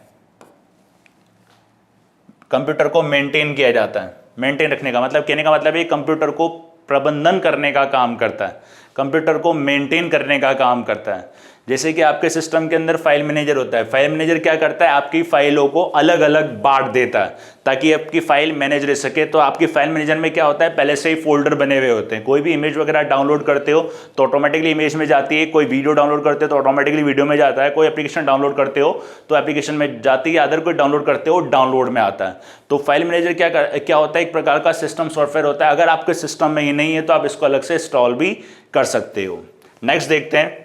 कंप्यूटर को मेंटेन किया जाता है। मेंटेन रखने का मतलब, कहने का मतलब ये कंप्यूटर को प्रबंधन करने का काम करता है, कंप्यूटर को मेंटेन करने का काम करता है। जैसे कि आपके सिस्टम के अंदर फाइल मैनेजर होता है, फाइल मैनेजर क्या करता है, आपकी फाइलों को अलग अलग बांट देता है ताकि आपकी फाइल मैनेज रह सके। तो आपकी फाइल मैनेजर में क्या होता है, पहले से ही फोल्डर बने हुए होते हैं। कोई भी इमेज वगैरह डाउनलोड करते हो तो ऑटोमेटिकली इमेज में जाती है, कोई वीडियो डाउनलोड करते हो तो ऑटोमेटिकली वीडियो में जाता है, कोई एप्लीकेशन डाउनलोड करते हो तो एप्लीकेशन में जाती है, अदर कोई डाउनलोड करते हो डाउनलोड में आता है। तो फाइल मैनेजर क्या होता है, एक प्रकार का सिस्टम सॉफ्टवेयर होता है। अगर आपके सिस्टम में ये नहीं है तो आप इसको अलग से इंस्टॉल भी कर सकते हो। नेक्स्ट देखते हैं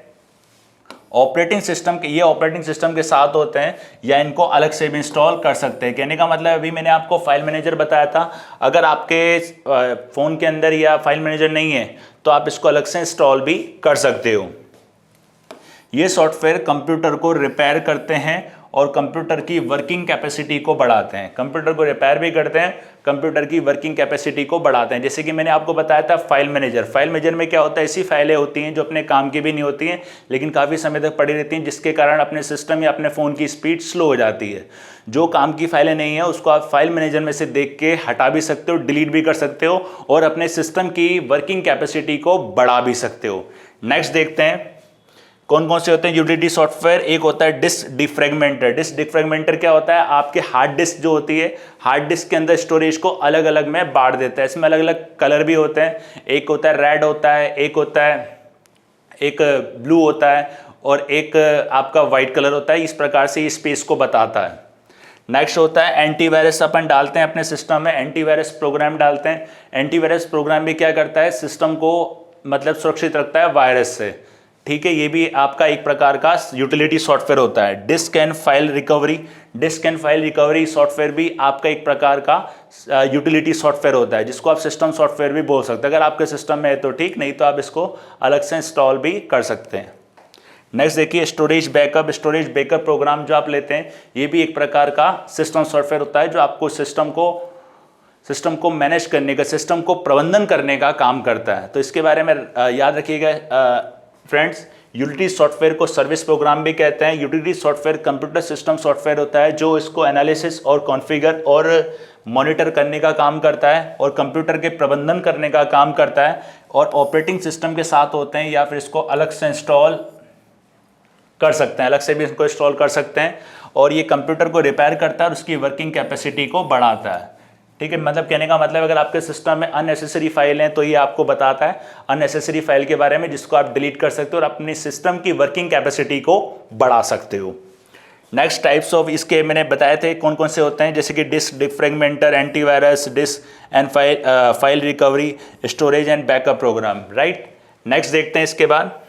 ऑपरेटिंग सिस्टम के, ये ऑपरेटिंग सिस्टम के साथ होते हैं या इनको अलग से भी इंस्टॉल कर सकते हैं। कहने का मतलब अभी मैंने आपको फाइल मैनेजर बताया था, अगर आपके फ़ोन के अंदर या फाइल मैनेजर नहीं है तो आप इसको अलग से इंस्टॉल भी कर सकते हो। ये सॉफ्टवेयर कंप्यूटर को रिपेयर करते हैं और कंप्यूटर की वर्किंग कैपेसिटी को बढ़ाते हैं। कंप्यूटर को रिपेयर भी करते हैं, कंप्यूटर की वर्किंग कैपेसिटी को बढ़ाते हैं। जैसे कि मैंने आपको बताया था फाइल मैनेजर, फाइल मैनेजर में क्या होता है, ऐसी फाइलें होती हैं जो अपने काम की भी नहीं होती हैं लेकिन काफ़ी समय तक पड़ी रहती हैं, जिसके कारण अपने सिस्टम या अपने फ़ोन की स्पीड स्लो हो जाती है। जो काम की फाइलें नहीं है उसको आप फाइल मैनेजर में से देख के हटा भी सकते हो, डिलीट भी कर सकते हो और अपने सिस्टम की वर्किंग कैपेसिटी को बढ़ा भी सकते हो। नेक्स्ट देखते हैं कौन कौन से होते हैं यूटिलिटी सॉफ्टवेयर। एक होता है डिस्क डिफ्रेगमेंटर। डिस्क डिफ्रेगमेंटर क्या होता है, आपके हार्ड डिस्क जो होती है, हार्ड डिस्क के अंदर स्टोरेज को अलग अलग में बांट देता है। इसमें अलग अलग कलर भी होते हैं, एक होता है रेड होता है, एक ब्लू होता है और एक आपका वाइट कलर होता है। इस प्रकार से ये स्पेस को बताता है। नेक्स्ट होता है एंटीवायरस। अपन डालते हैं अपने सिस्टम में एंटीवायरस प्रोग्राम डालते हैं। एंटीवायरस प्रोग्राम भी क्या करता है, सिस्टम को मतलब सुरक्षित रखता है वायरस से। ठीक है, ये भी आपका एक प्रकार का यूटिलिटी सॉफ्टवेयर होता है। Disk and file recovery, disk and file recovery software भी आपका एक प्रकार का यूटिलिटी सॉफ्टवेयर होता है, जिसको आप सिस्टम सॉफ्टवेयर भी बोल सकते हैं। अगर आपके सिस्टम में है तो ठीक, नहीं तो आप इसको अलग से इंस्टॉल भी कर सकते हैं। नेक्स्ट देखिए storage backup. Storage backup program जो आप लेते हैं, ये भी एक प्रकार का सिस्टम सॉफ्टवेयर होता है जो आपको सिस्टम को मैनेज करने का, सिस्टम को प्रबंधन करने का काम करता है। तो इसके बारे में याद रखिएगा फ्रेंड्स। यूटिलिटी सॉफ्टवेयर को सर्विस प्रोग्राम भी कहते हैं। Utility software computer system software होता है जो इसको एनालिसिस और कॉन्फ़िगर और मॉनिटर करने का काम करता है और कंप्यूटर के प्रबंधन करने का काम करता है और ऑपरेटिंग सिस्टम के साथ होते हैं या फिर इसको अलग से इंस्टॉल कर सकते हैं, अलग से भी इसको इंस्टॉल कर सकते हैं। और ये कंप्यूटर को रिपेयर करता है और उसकी वर्किंग कैपेसिटी को बढ़ाता है। ठीक है, मतलब कहने का मतलब अगर आपके सिस्टम में अननेसेसरी फाइल हैं तो ये आपको बताता है अननेसेसरी फाइल के बारे में, जिसको आप डिलीट कर सकते हो और अपनी सिस्टम की वर्किंग कैपेसिटी को बढ़ा सकते हो। नेक्स्ट टाइप्स ऑफ इसके मैंने बताए थे कौन कौन से होते हैं, जैसे कि disk defragmenter, antivirus, disk and file recovery, storage and backup program. Right, next देखते हैं इसके बाद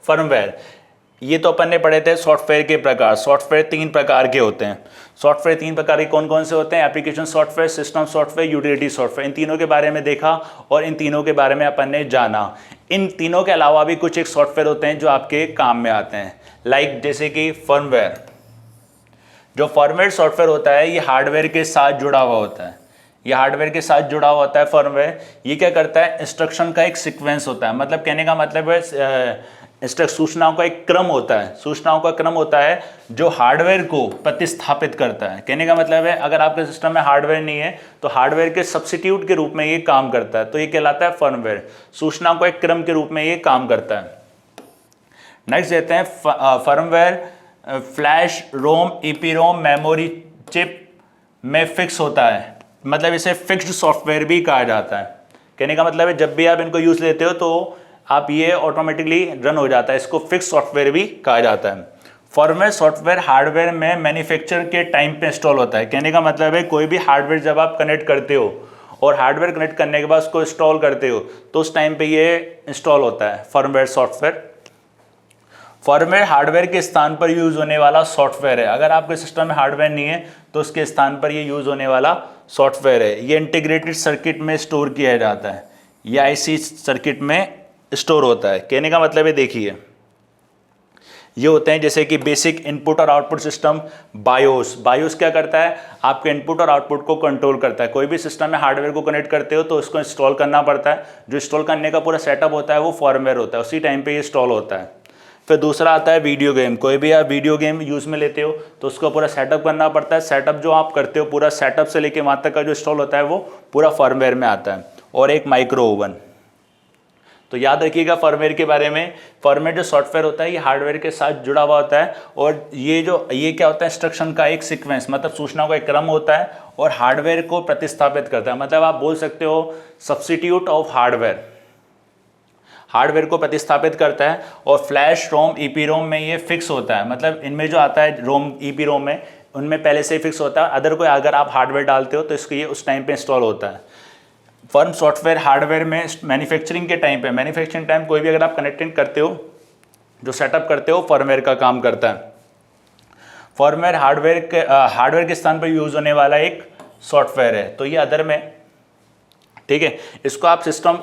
फर्मवेयर। ये तो अपन ने पढ़े थे सॉफ्टवेयर के प्रकार। सॉफ्टवेयर 3 प्रकार के होते हैं। सॉफ्टवेयर 3 प्रकार के कौन कौन से होते हैं, application software, system software, utility software. इन तीनों के बारे में देखा और इन तीनों के बारे में अपन ने जाना। इन तीनों के अलावा भी कुछ एक सॉफ्टवेयर होते हैं जो आपके काम में आते हैं, लाइक जैसे कि फर्मवेयर। जो फर्मवेयर सॉफ्टवेयर होता है ये हार्डवेयर के साथ जुड़ा हुआ होता है। ये हार्डवेयर के साथ जुड़ा हुआ होता है फर्मवेयर। ये क्या करता है, इंस्ट्रक्शन का एक सीक्वेंस होता है। मतलब कहने का मतलब है सूचनाओं का एक क्रम होता है, सूचनाओं का क्रम होता है जो हार्डवेयर को प्रतिस्थापित करता है। कहने का मतलब है अगर आपके सिस्टम में हार्डवेयर नहीं है तो हार्डवेयर के सब्स्टिट्यूट के रूप में ये काम करता है, तो ये कहलाता है फर्मवेयर। सूचनाओं को एक क्रम के रूप में ये काम करता है। नेक्स्ट देते हैं फर्मवेयर फ्लैश, रोम, ईपीरोम, मेमोरी चिप में फिक्स होता है। मतलब इसे फिक्स्ड सॉफ्टवेयर भी कहा जाता है। कहने का मतलब है जब भी आप इनको यूज लेते हो तो आप ये ऑटोमेटिकली रन हो जाता है, इसको फिक्स सॉफ्टवेयर भी कहा जाता है। फर्मवेयर सॉफ्टवेयर हार्डवेयर में मैन्युफैक्चर के टाइम पे इंस्टॉल होता है। कहने का मतलब है कोई भी हार्डवेयर जब आप कनेक्ट करते हो और हार्डवेयर कनेक्ट करने के बाद उसको इंस्टॉल करते हो तो उस टाइम पे ये इंस्टॉल होता है फर्मवेयर सॉफ्टवेयर। फर्मवेयर हार्डवेयर के स्थान पर यूज होने वाला सॉफ्टवेयर है। अगर आपके सिस्टम में हार्डवेयर नहीं है तो उसके स्थान पर ये यूज होने वाला सॉफ्टवेयर है। ये इंटीग्रेटेड सर्किट में स्टोर किया जाता है, या आईसी सर्किट में स्टोर होता है। कहने का मतलब है, देखिए ये होते हैं जैसे कि बेसिक इनपुट और आउटपुट सिस्टम। बायोस, बायोस क्या करता है, आपके इनपुट और आउटपुट को कंट्रोल करता है। कोई भी सिस्टम में हार्डवेयर को कनेक्ट करते हो तो उसको इंस्टॉल करना पड़ता है। जो इंस्टॉल करने का पूरा सेटअप होता है वो फर्मवेयर होता है, उसी टाइम पे ये इंस्टॉल होता है। फिर दूसरा आता है वीडियो गेम। कोई भी आप वीडियो गेम यूज़ में लेते हो तो उसको पूरा सेटअप करना पड़ता है। सेटअप जो आप करते हो, पूरा सेटअप से लेके वहाँ तक का जो इंस्टॉल होता है वो पूरा फर्मवेयर में आता है। और एक माइक्रो ओवन। तो याद रखिएगा फर्मवेयर के बारे में, फर्मवेयर जो सॉफ्टवेयर होता है ये हार्डवेयर के साथ जुड़ा हुआ होता है। और ये क्या होता है, इंस्ट्रक्शन का एक सीक्वेंस, मतलब सूचनाओं का एक क्रम होता है और हार्डवेयर को प्रतिस्थापित करता है। मतलब आप बोल सकते हो सब्स्टिट्यूट ऑफ हार्डवेयर, हार्डवेयर को प्रतिस्थापित करता है। और फ्लैश, रोम, ईपीरोम में ये फिक्स होता है। मतलब इनमें जो आता है रोम, ईपीरोम में, उनमें पहले से ही फिक्स होता है। अगर आप हार्डवेयर डालते हो तो इसको ये उस टाइम पे इंस्टॉल होता है। फर्म सॉफ्टवेयर हार्डवेयर में मैन्युफैक्चरिंग के टाइम पे, मैन्युफैक्चरिंग टाइम कोई भी अगर आप कनेक्टिंग करते हो, जो सेटअप करते हो, फर्मवेयर का काम करता है। फर्मवेयर हार्डवेयर के स्थान पर यूज होने वाला एक सॉफ्टवेयर है। तो ये अदर में, ठीक है, इसको आप सिस्टम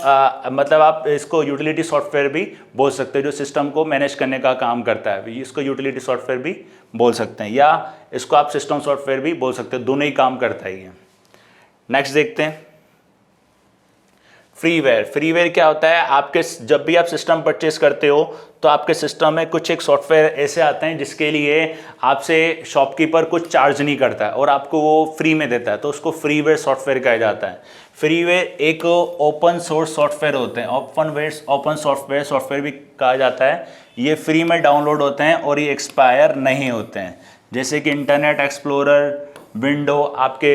मतलब आप इसको यूटिलिटी सॉफ्टवेयर भी बोल सकते हो, जो सिस्टम को मैनेज करने का काम करता है। इसको यूटिलिटी सॉफ्टवेयर भी बोल सकते हैं, या इसको आप सिस्टम सॉफ्टवेयर भी बोल सकते हो। दोनों ही काम करता है ये। नेक्स्ट देखते हैं फ्रीवेयर। फ्रीवेयर क्या होता है, आपके जब भी आप सिस्टम परचेस करते हो तो आपके सिस्टम में कुछ एक सॉफ्टवेयर ऐसे आते हैं जिसके लिए आपसे शॉपकीपर कुछ चार्ज नहीं करता है और आपको वो फ्री में देता है, तो उसको फ्रीवेयर सॉफ्टवेयर कहा जाता है। फ्रीवेयर एक ओपन सोर्स सॉफ्टवेयर होते हैं, ओपन सॉफ्टवेयर भी कहा जाता है। ये फ्री में डाउनलोड होते हैं और ये एक्सपायर नहीं होते हैं। जैसे कि इंटरनेट एक्सप्लोरर विंडो आपके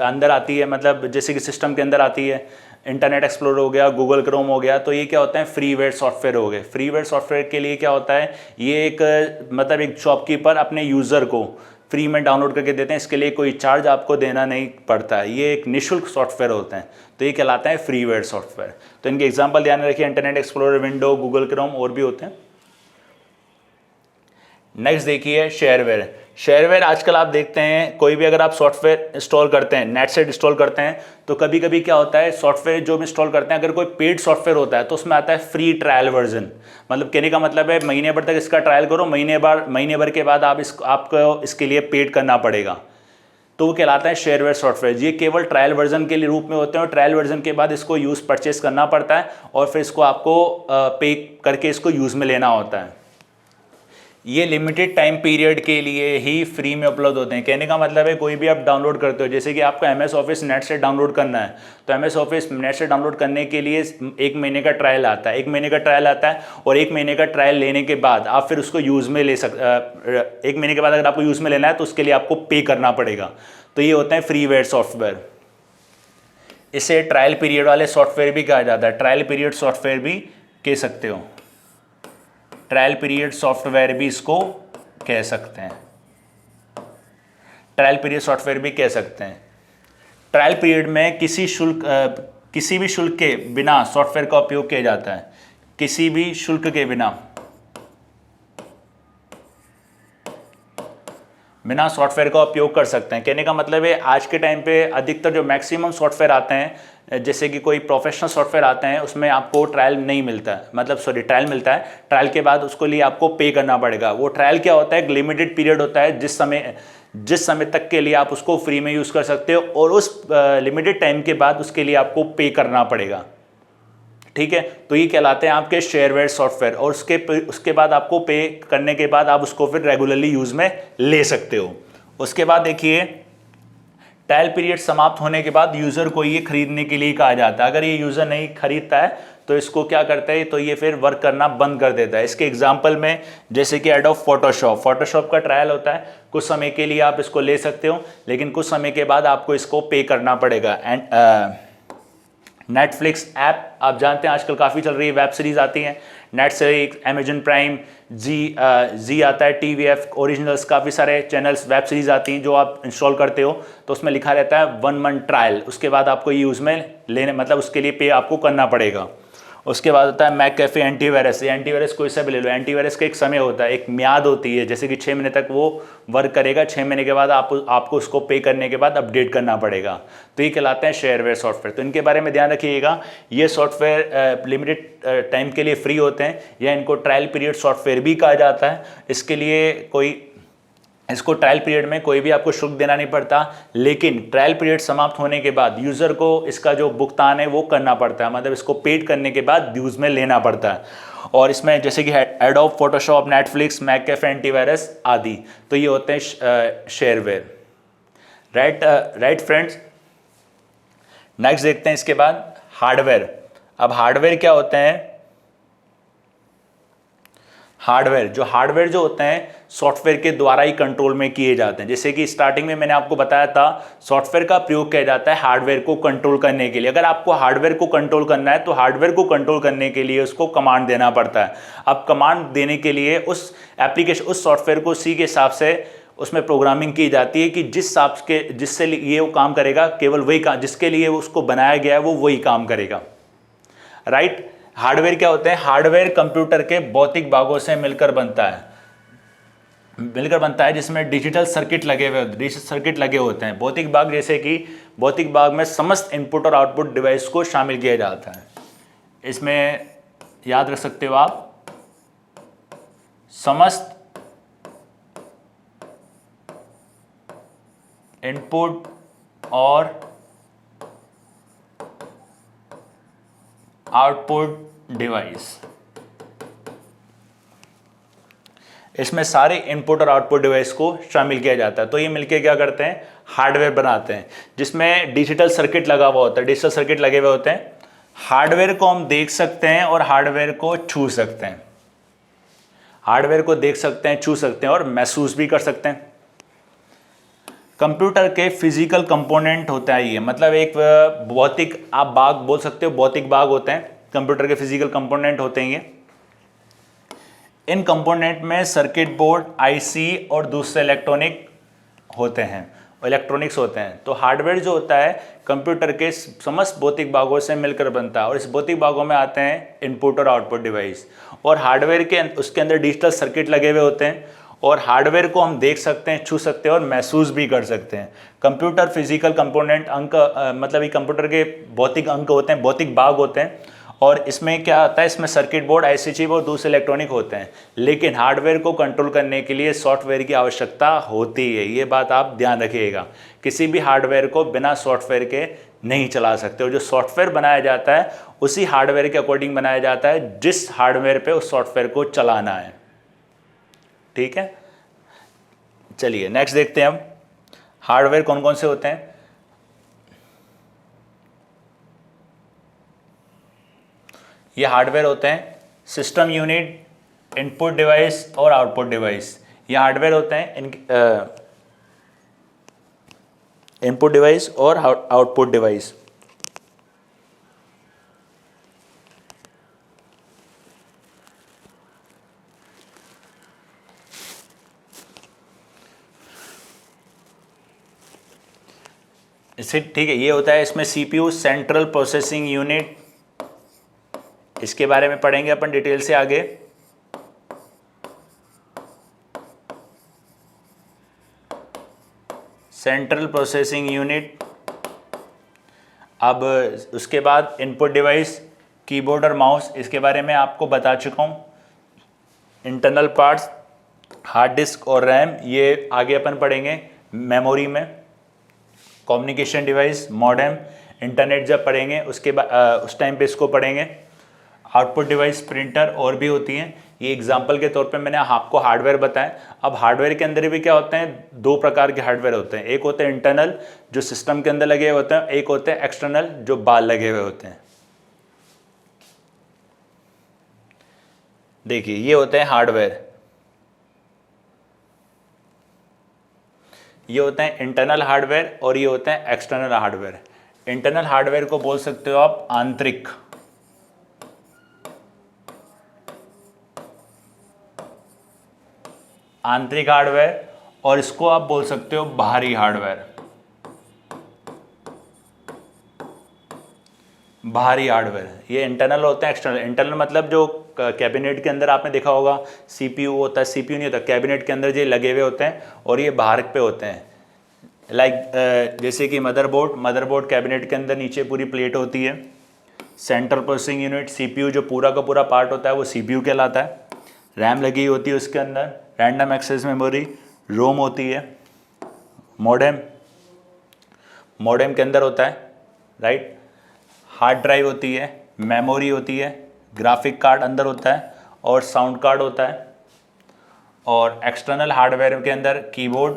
अंदर आती है, मतलब जैसे कि सिस्टम के अंदर आती है, इंटरनेट एक्सप्लोरर हो गया, गूगल क्रोम हो गया, तो ये क्या होता है, फ्रीवेयर सॉफ्टवेयर हो गए। फ्रीवेयर सॉफ्टवेयर के लिए क्या होता है, ये एक शॉपकीपर अपने यूज़र को फ्री में डाउनलोड करके देते हैं। इसके लिए कोई चार्ज आपको देना नहीं पड़ता है। ये एक निःशुल्क सॉफ्टवेयर होते हैं, तो ये कहलाता है फ्रीवेयर सॉफ्टवेयर। तो इनके एग्जाम्पल ध्यान रखिए, internet explorer, window, Google Chrome और भी होते हैं। नेक्स्ट देखिए शेयरवेयर। शेयरवेयर आजकल आप देखते हैं, कोई भी अगर आप सॉफ्टवेयर इंस्टॉल करते हैं, नेट से इंस्टॉल करते हैं, तो कभी कभी क्या होता है, सॉफ्टवेयर जो भी इंस्टॉल करते हैं, अगर कोई पेड सॉफ्टवेयर होता है तो उसमें आता है फ्री ट्रायल वर्जन। मतलब कहने का मतलब है महीने भर तक इसका ट्रायल करो, महीने भर के बाद आपको इसके लिए पेड करना पड़ेगा। तो वो कहलाता है शेयरवेयर सॉफ्टवेयर। ये केवल ट्रायल वर्जन के लिए रूप में होते हैं और ट्रायल वर्जन के बाद इसको यूज़ परचेस करना पड़ता है और फिर इसको आपको पे करके इसको यूज़ में लेना होता है। ये लिमिटेड टाइम पीरियड के लिए ही फ्री में उपलब्ध होते हैं। कहने का मतलब है कोई भी आप डाउनलोड करते हो, जैसे कि आपको MS ऑफिस नेट से डाउनलोड करना है, तो MS ऑफिस नेट से डाउनलोड करने के लिए 1 महीने का ट्रायल आता है, 1 महीने का ट्रायल आता है। और 1 महीने का ट्रायल लेने के बाद आप फिर उसको यूज़ में ले 1 महीने के बाद अगर आपको यूज़ में लेना है तो उसके लिए आपको पे करना पड़ेगा। तो ये होता है फ्रीवेयर सॉफ्टवेयर। इसे ट्रायल पीरियड वाले सॉफ्टवेयर भी कहा जाता है, ट्रायल पीरियड सॉफ्टवेयर भी कह सकते हो, ट्रायल पीरियड सॉफ्टवेयर भी इसको कह सकते हैं, ट्रायल पीरियड सॉफ्टवेयर भी कह सकते हैं। ट्रायल पीरियड में किसी भी शुल्क के बिना सॉफ्टवेयर का उपयोग किया जाता है, किसी भी शुल्क के बिना सॉफ्टवेयर का उपयोग कर सकते हैं। कहने का मतलब है आज के टाइम पे अधिकतर जो मैक्सिमम सॉफ्टवेयर आते हैं, जैसे कि कोई प्रोफेशनल सॉफ्टवेयर आते हैं, उसमें आपको ट्रायल नहीं मिलता है, ट्रायल मिलता है, ट्रायल के बाद उसके लिए आपको पे करना पड़ेगा। वो ट्रायल क्या होता है, एक लिमिटेड पीरियड होता है जिस समय तक के लिए आप उसको फ्री में यूज़ कर सकते हो और उस लिमिटेड टाइम के बाद उसके लिए आपको पे करना पड़ेगा। ठीक है, तो ये कहलाते हैं आपके शेयरवेयर सॉफ्टवेयर। और उसके बाद आपको पे करने के बाद आप उसको फिर रेगुलरली यूज़ में ले सकते हो। उसके बाद देखिए ट्रायल पीरियड समाप्त होने के बाद यूज़र को ये खरीदने के लिए कहा जाता है। अगर ये यूज़र नहीं खरीदता है तो इसको क्या करता है, तो ये फिर वर्क करना बंद कर देता है। इसके एग्जांपल में जैसे कि एडोब फोटोशॉप का ट्रायल होता है, कुछ समय के लिए आप इसको ले सकते हो, लेकिन कुछ समय के बाद आपको इसको पे करना पड़ेगा। एंड नेटफ्लिक्स ऐप आप जानते हैं आजकल काफ़ी चल रही है, वेब सीरीज़ आती हैं नेट से, अमेजन प्राइम, जी आता है, TVF ओरिजिनल्स, काफ़ी सारे चैनल्स, वेब सीरीज़ आती हैं जो आप इंस्टॉल करते हो तो उसमें लिखा रहता है 1 मंथ ट्रायल। उसके बाद आपको यूज़ में लेने, मतलब उसके लिए पे आपको करना पड़ेगा। उसके बाद होता है मैकएफे एंटीवायरस। ये एंटीवायरस कोई सा भी ले लो, एंटीवायरस का एक समय होता है, एक म्याद होती है, जैसे कि 6 महीने तक वो वर्क करेगा, 6 महीने के बाद आपको उसको पे करने के बाद अपडेट करना पड़ेगा। तो ये कहलाते हैं शेयरवेयर सॉफ्टवेयर। तो इनके बारे में ध्यान रखिएगा, ये सॉफ्टवेयर लिमिटेड टाइम के लिए फ्री होते हैं, या इनको ट्रायल पीरियड सॉफ्टवेयर भी कहा जाता है। इसको ट्रायल पीरियड में कोई भी आपको शुल्क देना नहीं पड़ता, लेकिन ट्रायल पीरियड समाप्त होने के बाद यूज़र को इसका जो भुगतान है वो करना पड़ता है, मतलब इसको पेड करने के बाद यूज़ में लेना पड़ता है। और इसमें जैसे कि एडोब, फोटोशॉप, नेटफ्लिक्स, मैकएफे एंटीवायरस आदि, तो ये होते हैं शेयरवेयर। राइट फ्रेंड्स, नेक्स्ट देखते हैं इसके बाद हार्डवेयर। अब हार्डवेयर क्या होते हैं? हार्डवेयर जो होते हैं सॉफ्टवेयर के द्वारा ही कंट्रोल में किए जाते हैं। जैसे कि स्टार्टिंग में मैंने आपको बताया था, सॉफ्टवेयर का प्रयोग किया जाता है हार्डवेयर को कंट्रोल करने के लिए। अगर आपको हार्डवेयर को कंट्रोल करना है तो हार्डवेयर को कंट्रोल करने के लिए उसको कमांड देना पड़ता है। अब कमांड देने के लिए उस सॉफ्टवेयर को उसी के हिसाब से उसमें प्रोग्रामिंग की जाती है कि जिससे ये वो काम करेगा, केवल वही काम जिसके लिए उसको बनाया गया है वो वही काम करेगा। राइट। हार्डवेयर क्या होते हैं? हार्डवेयर कंप्यूटर के भौतिक भागों से मिलकर बनता है, जिसमें डिजिटल सर्किट लगे होते हैं। भौतिक भाग, जैसे कि भौतिक भाग में समस्त इनपुट और आउटपुट डिवाइस को शामिल किया जाता है। इसमें याद रख सकते हो आप, समस्त इनपुट और आउटपुट डिवाइस, इसमें सारे इनपुट और आउटपुट डिवाइस को शामिल किया जाता है। तो ये मिलके क्या करते हैं? हार्डवेयर बनाते हैं, जिसमें डिजिटल सर्किट लगा हुआ होता है, डिजिटल सर्किट लगे हुए होते हैं। हार्डवेयर को हम देख सकते हैं और हार्डवेयर को छू सकते हैं। हार्डवेयर को देख सकते हैं, छू सकते हैं और महसूस भी कर सकते हैं। कंप्यूटर के फिजिकल कंपोनेंट होता है ये, मतलब एक भौतिक, आप भाग बोल सकते हो, भौतिक भाग होते हैं कंप्यूटर के, फिजिकल कंपोनेंट होते हैं ये। इन कंपोनेंट में सर्किट बोर्ड, आईसी और दूसरे इलेक्ट्रॉनिक्स होते हैं। तो हार्डवेयर जो होता है कंप्यूटर के समस्त भौतिक भागों से मिलकर बनता है, और इस भौतिक भागों में आते हैं इनपुट और आउटपुट डिवाइस। और हार्डवेयर के उसके अंदर डिजिटल सर्किट लगे हुए होते हैं, और हार्डवेयर को हम देख सकते हैं, छू सकते हैं और महसूस भी कर सकते हैं। कंप्यूटर फिजिकल कंपोनेंट मतलब ये कंप्यूटर के भौतिक अंग होते हैं, भौतिक भाग होते हैं। और इसमें क्या आता है? इसमें सर्किट बोर्ड, आईसी चिप और दूसरे इलेक्ट्रॉनिक होते हैं। लेकिन हार्डवेयर को कंट्रोल करने के लिए सॉफ्टवेयर की आवश्यकता होती है, ये बात आप ध्यान रखिएगा। किसी भी हार्डवेयर को बिना सॉफ्टवेयर के नहीं चला सकते, और जो सॉफ्टवेयर बनाया जाता है उसी हार्डवेयर के अकॉर्डिंग बनाया जाता है जिस हार्डवेयर पे उस सॉफ्टवेयर को चलाना है। ठीक है, चलिए नेक्स्ट देखते हैं हम हार्डवेयर कौन कौन से होते हैं। ये हार्डवेयर होते हैं सिस्टम यूनिट, इनपुट डिवाइस और आउटपुट डिवाइस। ये हार्डवेयर होते हैं इनपुट डिवाइस और आउटपुट डिवाइस। इससे ठीक है, ये होता है इसमें सीपीयू, सेंट्रल प्रोसेसिंग यूनिट, इसके बारे में पढ़ेंगे अपन डिटेल से आगे। Central processing unit. अब उसके बाद इनपुट डिवाइस, कीबोर्ड और माउस, इसके बारे में आपको बता चुका हूँ। इंटरनल पार्ट्स, हार्ड डिस्क और रैम, ये आगे अपन पढ़ेंगे मेमोरी में। कम्युनिकेशन डिवाइस, मॉडेम, इंटरनेट जब पढ़ेंगे उसके बाद उस टाइम पे इसको पढ़ेंगे। आउटपुट डिवाइस, प्रिंटर और भी होती हैं। ये एग्जांपल के तौर पे मैंने आपको हार्डवेयर बताया। अब हार्डवेयर के अंदर भी क्या होते हैं? दो प्रकार के हार्डवेयर होते हैं। एक होते हैं इंटरनल, जो सिस्टम के अंदर लगे हुए होते हैं। एक होते हैं एक्सटर्नल, जो बाहर लगे हुए होते हैं। देखिए, ये होते हैं हार्डवेयर, ये होते हैं इंटरनल हार्डवेयर और ये होते हैं एक्सटर्नल हार्डवेयर। इंटरनल हार्डवेयर को बोल सकते हो आप आंतरिक, हार्डवेयर, और इसको आप बोल सकते हो बाहरी हार्डवेयर। बाहरी हार्डवेयर, ये इंटरनल होते हैं एक्सटर्नल। इंटरनल मतलब जो कैबिनेट के अंदर आपने देखा होगा सीपीयू होता है, सीपीयू नहीं होता, कैबिनेट के अंदर जो लगे हुए होते हैं और ये बाहर पे होते हैं। लाइक जैसे कि मदरबोर्ड कैबिनेट के अंदर नीचे पूरी प्लेट होती है। सेंट्रल प्रोसेसिंग यूनिट सीपीयू जो पूरा का पूरा पार्ट होता है वो सीपीयू कहलाता है। रैम लगी होती है उसके अंदर, रैंडम एक्सेस मेमोरी, रोम होती है, मॉडेम के अंदर होता है, राइट। हार्ड ड्राइव होती है, मेमोरी होती है, ग्राफिक कार्ड अंदर होता है और साउंड कार्ड होता है। और एक्सटर्नल हार्डवेयर के अंदर कीबोर्ड,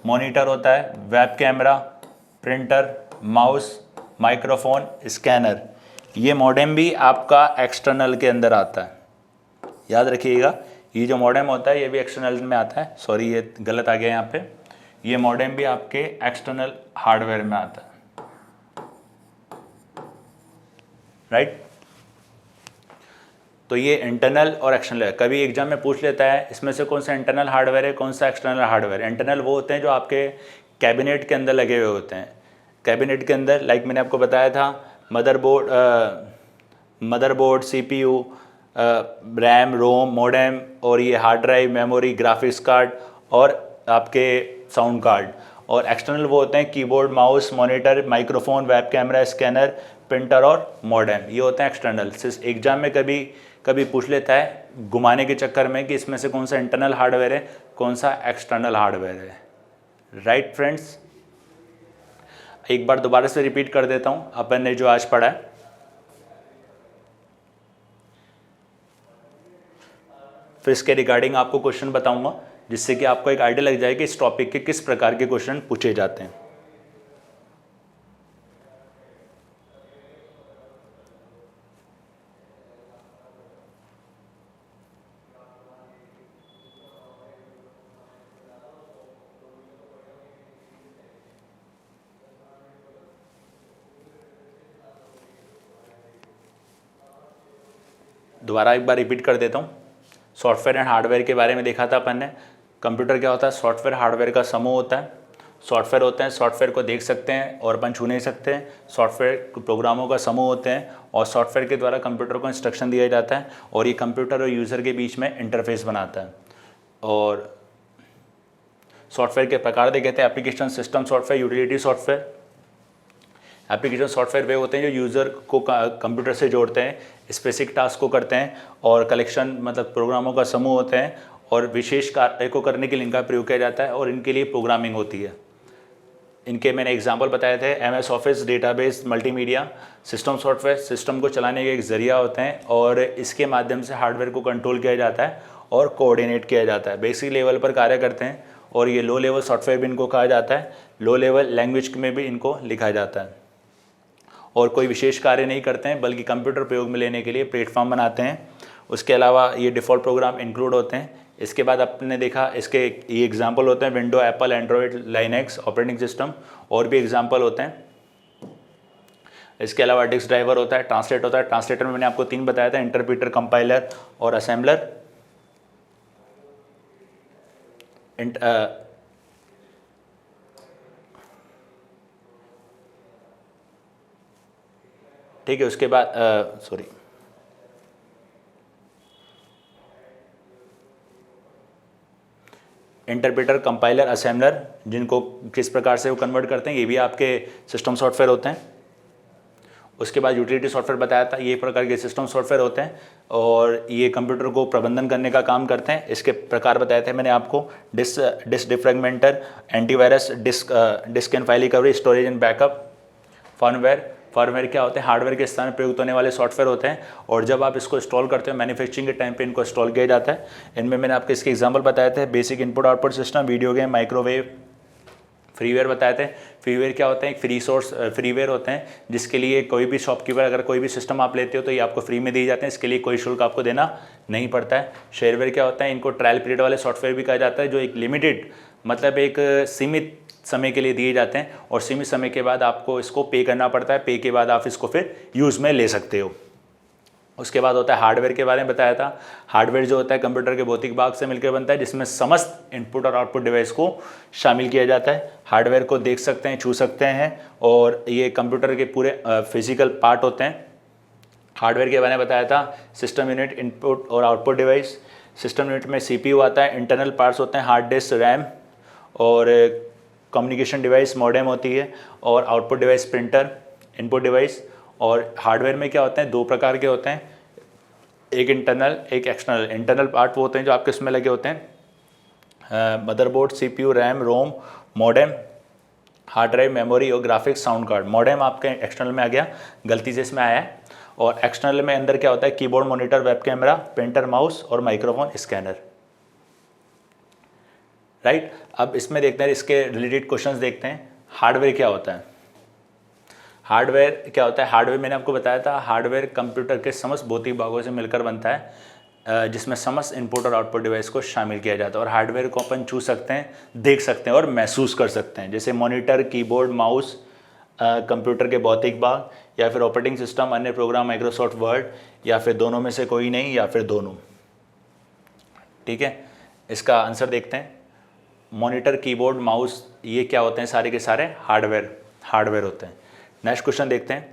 मॉनिटर होता है, web camera, printer, mouse, microphone, scanner. ये मॉडेम भी आपका एक्सटर्नल के अंदर आता है, याद रखिएगा। ये जो मॉडेम होता है ये भी एक्सटर्नल में आता है, सॉरी ये गलत आ गया यहाँ पे। ये मॉडेम भी आपके एक्सटर्नल हार्डवेयर में आता है, राइट। तो ये इंटरनल और एक्सटर्नल है। कभी एग्जाम में पूछ लेता है इसमें से कौन सा इंटरनल हार्डवेयर है, कौन सा एक्सटर्नल हार्डवेयर है। इंटरनल वो होते हैं जो आपके कैबिनेट के अंदर लगे हुए होते हैं। कैबिनेट के अंदर लाइक मैंने आपको बताया था मदरबोर्ड, सीपीयू, रैम, रोम, मॉडेम और ये hard drive, memory, graphics card और आपके साउंड कार्ड। और एक्सटर्नल वो होते हैं keyboard, mouse, monitor, microphone, web camera, scanner, printer और मॉडेम। ये होते हैं एक्सटर्नल। एग्जाम में कभी पूछ लेता है घुमाने के चक्कर में कि इसमें से कौन सा इंटरनल हार्डवेयर है, कौन सा एक्सटर्नल हार्डवेयर है, राइट फ्रेंड्स। एक बार दोबारा से रिपीट कर देता हूँ अपन ने जो आज पढ़ा है। फिर इसके रिगार्डिंग आपको क्वेश्चन बताऊंगा जिससे कि आपको एक आइडिया लग जाए कि इस टॉपिक के किस प्रकार के क्वेश्चन पूछे जाते हैं। दोबारा एक बार रिपीट कर देता हूँ। सॉफ्टवेयर एंड हार्डवेयर के बारे में देखा था अपन ने। कंप्यूटर क्या होता है, सॉफ्टवेयर हार्डवेयर का समूह होता है। सॉफ्टवेयर होते हैं, सॉफ्टवेयर को देख सकते हैं और अपन छू नहीं सकते हैं। सॉफ्टवेयर प्रोग्रामों का समूह होते हैं और सॉफ्टवेयर के द्वारा कंप्यूटर को इंस्ट्रक्शन दिया जाता है और ये कंप्यूटर और यूज़र के बीच में इंटरफेस बनाता है। और सॉफ्टवेयर के प्रकार देखे थे application, system software, utility software. Application software वे होते हैं जो यूज़र को कंप्यूटर से जोड़ते हैं, स्पेसिफिक टास्क को करते हैं और कलेक्शन मतलब प्रोग्रामों का समूह होते हैं और विशेष कार्य को करने के लिए इनका प्रयोग किया जाता है और इनके लिए प्रोग्रामिंग होती है। इनके मैंने एग्जांपल बताए थे, MS office, database, multimedia. System software system को चलाने के एक ज़रिया होते हैं और इसके माध्यम से हार्डवेयर को कंट्रोल किया जाता है और कोऑर्डिनेट किया जाता है, बेसिक लेवल पर कार्य करते हैं। और ये लो लेवल सॉफ्टवेयर भी इनको कहा जाता है, लो लेवल लैंग्वेज में भी इनको लिखा जाता है और कोई विशेष कार्य नहीं करते हैं बल्कि कंप्यूटर प्रयोग में लेने के लिए प्लेटफॉर्म बनाते हैं। उसके अलावा ये डिफ़ॉल्ट प्रोग्राम इंक्लूड होते हैं। इसके बाद आपने देखा इसके ये एग्जांपल होते हैं window, Apple, Android, Linux operating system और भी एग्जांपल होते हैं। इसके अलावा डिस्क ड्राइवर होता है, ट्रांसलेट होता है। ट्रांसलेटर में मैंने आपको 3 बताया था, इंटरप्रीटर, कंपाइलर और असेंबलर। ठीक है, उसके बाद सॉरी इंटरप्रेटर, कंपाइलर, असेंबलर, जिनको किस प्रकार से वो कन्वर्ट करते हैं, ये भी आपके सिस्टम सॉफ्टवेयर होते हैं। उसके बाद यूटिलिटी सॉफ्टवेयर बताया था, ये प्रकार के सिस्टम सॉफ्टवेयर होते हैं और ये कंप्यूटर को प्रबंधन करने का काम करते हैं। इसके प्रकार बताए थे मैंने आपको, disk defragmenter, antivirus, disk and file recovery, storage and backup. Firmware क्या होते हैं, हार्डवेयर के स्थान पर प्रयुक्त होने वाले सॉफ्टवेयर होते हैं और जब आप इसको इंस्टॉल करते हो मैन्युफैक्चरिंग के टाइम पे इनको इंस्टॉल किया जाता है। इनमें मैंने आपको इसके एग्जांपल बताए थे, basic input output system, video game, microwave. Freeware बताए थे, फ्रीवेयर क्या होते हैं, एक फ्री सोर्स फ्रीवेयर होते हैं जिसके लिए कोई भी शॉपकीपर अगर कोई भी सिस्टम आप लेते हो तो ये आपको फ्री में दिए जाते हैं, इसके लिए कोई शुल्क आपको देना नहीं पड़ता है। शेयरवेयर क्या होता है, इनको ट्रायल पीरियड वाले सॉफ्टवेयर भी कहा जाता है जो एक लिमिटेड मतलब एक सीमित समय के लिए दिए जाते हैं और सीमित समय के बाद आपको इसको पे करना पड़ता है। पे के बाद आप इसको फिर यूज़ में ले सकते हो। उसके बाद होता है हार्डवेयर के बारे में बताया था। हार्डवेयर जो होता है कंप्यूटर के भौतिक भाग से मिलकर बनता है, जिसमें समस्त इनपुट और आउटपुट डिवाइस को शामिल किया जाता है। हार्डवेयर को देख सकते हैं, छू सकते हैं, और ये कंप्यूटर के पूरे फिजिकल पार्ट होते हैं। हार्डवेयर के बारे में बताया था, सिस्टम यूनिट, इनपुट और आउटपुट डिवाइस। सिस्टम यूनिट में CPU आता है, इंटरनल पार्ट्स होते हैं हार्ड डिस्क, रैम और कम्युनिकेशन डिवाइस मॉडेम होती है, और output device printer, input device. और हार्डवेयर में क्या होते हैं, दो प्रकार के होते हैं, एक इंटरनल एक एक्सटर्नल। इंटरनल पार्ट वो होते हैं जो आपके इसमें लगे होते हैं, मदरबोर्ड, CPU, रैम, रोम, मॉडेम, हार्ड ड्राइव, मेमोरी और ग्राफिक्स, साउंड कार्ड। मॉडेम आपके एक्सटर्नल में आ गया, गलती से इसमें आया है। और एक्सटर्नल में अंदर क्या होता है, keyboard, monitor, web camera, printer, mouse और माइक्रोफोन, स्कैनर। राइट, अब इसमें देखते हैं, इसके रिलेटेड क्वेश्चंस देखते हैं। हार्डवेयर क्या होता है? हार्डवेयर क्या होता है? हार्डवेयर मैंने आपको बताया था, हार्डवेयर कंप्यूटर के समस्त भौतिक भागों से मिलकर बनता है, जिसमें समस्त इनपुट और आउटपुट डिवाइस को शामिल किया जाता है। और हार्डवेयर को अपन छू सकते हैं, देख सकते हैं और महसूस कर सकते हैं, जैसे मॉनिटर, कीबोर्ड, माउस, कंप्यूटर के भौतिक भाग, या फिर ऑपरेटिंग सिस्टम, अन्य प्रोग्राम, माइक्रोसॉफ्ट वर्ड, या फिर दोनों में से कोई नहीं, या फिर दोनों। ठीक है, इसका आंसर देखते हैं। मॉनिटर, कीबोर्ड, माउस, ये क्या होते हैं? सारे के सारे हार्डवेयर होते हैं। नेक्स्ट क्वेश्चन देखते हैं।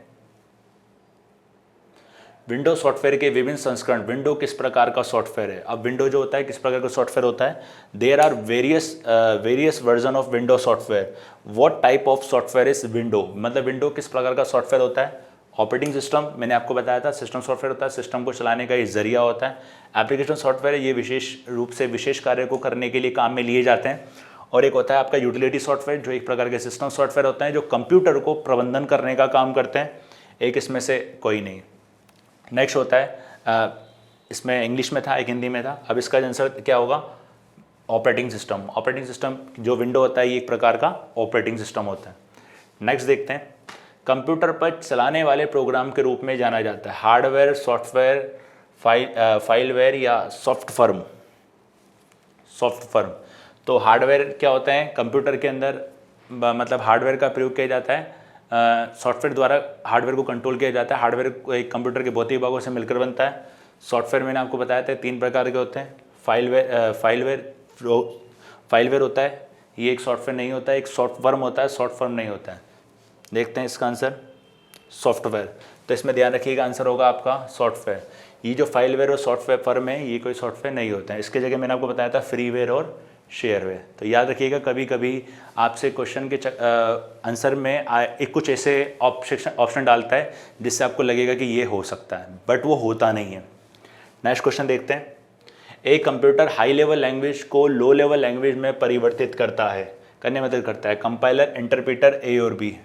विंडो सॉफ्टवेयर के विभिन्न संस्करण। विंडो किस प्रकार का सॉफ्टवेयर है? अब विंडो जो होता है किस प्रकार का सॉफ्टवेयर होता है? There are various version of window software. What type of software is window? मतलब विंडो किस प्रकार का सॉफ्टवेयर होता है? ऑपरेटिंग सिस्टम, मैंने आपको बताया था, सिस्टम सॉफ्टवेयर होता है, सिस्टम को चलाने का ये जरिया होता है। एप्लीकेशन सॉफ्टवेयर, ये विशेष रूप से विशेष कार्य को करने के लिए काम में लिए जाते हैं। और एक होता है आपका यूटिलिटी सॉफ्टवेयर, जो एक प्रकार के सिस्टम सॉफ्टवेयर होते हैं जो कंप्यूटर को प्रबंधन करने का काम करते हैं। एक इसमें से कोई नहीं। नेक्स्ट होता है, इसमें इंग्लिश में था, एक हिंदी में था। अब इसका आंसर क्या होगा? Operating system. ऑपरेटिंग सिस्टम जो विंडो होता है, ये एक प्रकार का ऑपरेटिंग सिस्टम होता है। नेक्स्ट देखते हैं, कंप्यूटर पर चलाने वाले प्रोग्राम के रूप में जाना जाता है हार्डवेयर, सॉफ्टवेयर, फाइलवेयर या सॉफ्ट फर्म। तो हार्डवेयर क्या होते हैं? कंप्यूटर के अंदर मतलब हार्डवेयर का प्रयोग किया जाता है, सॉफ्टवेयर द्वारा हार्डवेयर को कंट्रोल किया जाता है। हार्डवेयर एक कंप्यूटर के भौतिक भागों से मिलकर बनता है। सॉफ्टवेयर मैंने आपको बताया था 3 प्रकार के होते हैं। फाइलवेयर होता है, ये एक सॉफ्टवेयर नहीं होता है, एक सॉफ्ट फर्म होता है, सॉफ्ट फर्म नहीं होता है। देखते हैं इसका आंसर, सॉफ्टवेयर। तो इसमें ध्यान रखिएगा, आंसर होगा आपका सॉफ्टवेयर। ये जो फाइलवेयर और सॉफ्टवेयर फर्म है, ये कोई सॉफ्टवेयर नहीं होता है। इसके जगह मैंने आपको बताया था फ्रीवेयर और शेयरवेयर। तो याद रखिएगा, कभी कभी आपसे क्वेश्चन के आंसर में एक कुछ ऐसे ऑप्शन डालता है जिससे आपको लगेगा कि ये हो सकता है, बट वो होता नहीं है। नेक्स्ट क्वेश्चन देखते हैं। एक कंप्यूटर हाई लेवल लैंग्वेज को लो लेवल लैंग्वेज में परिवर्तित करने में मदद करता है। कंपाइलर, इंटरप्रेटर, ए और बी।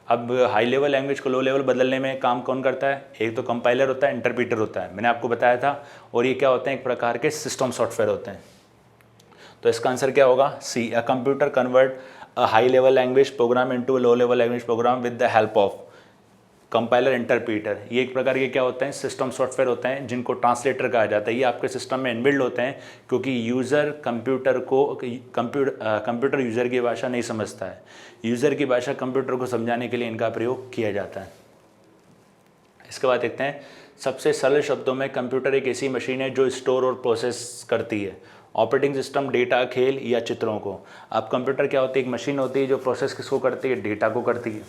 अब हाई लेवल लैंग्वेज को लो लेवल बदलने में काम कौन करता है? एक तो कंपाइलर होता है, इंटरप्रेटर होता है, मैंने आपको बताया था। और ये क्या होते हैं? एक प्रकार के सिस्टम सॉफ्टवेयर होते हैं। तो इसका आंसर क्या होगा? C. A computer convert a high level language program into low level language program with the help of compiler, interpreter. ये एक प्रकार के क्या होते हैं? सिस्टम सॉफ्टवेयर होते हैं, जिनको ट्रांसलेटर कहा जाता है। ये आपके सिस्टम में इनबिल्ड होते हैं, क्योंकि यूज़र कंप्यूटर यूज़र की भाषा नहीं समझता है। यूज़र की भाषा कंप्यूटर को समझाने के लिए इनका प्रयोग किया जाता है। इसके बाद देखते हैं, सबसे सरल शब्दों में कंप्यूटर एक ऐसी मशीन है जो स्टोर और प्रोसेस करती है। ऑपरेटिंग सिस्टम, डेटा, खेल या चित्रों को। अब कंप्यूटर क्या होती है? एक मशीन होती है जो प्रोसेस किसको करती है? डेटा को करती है।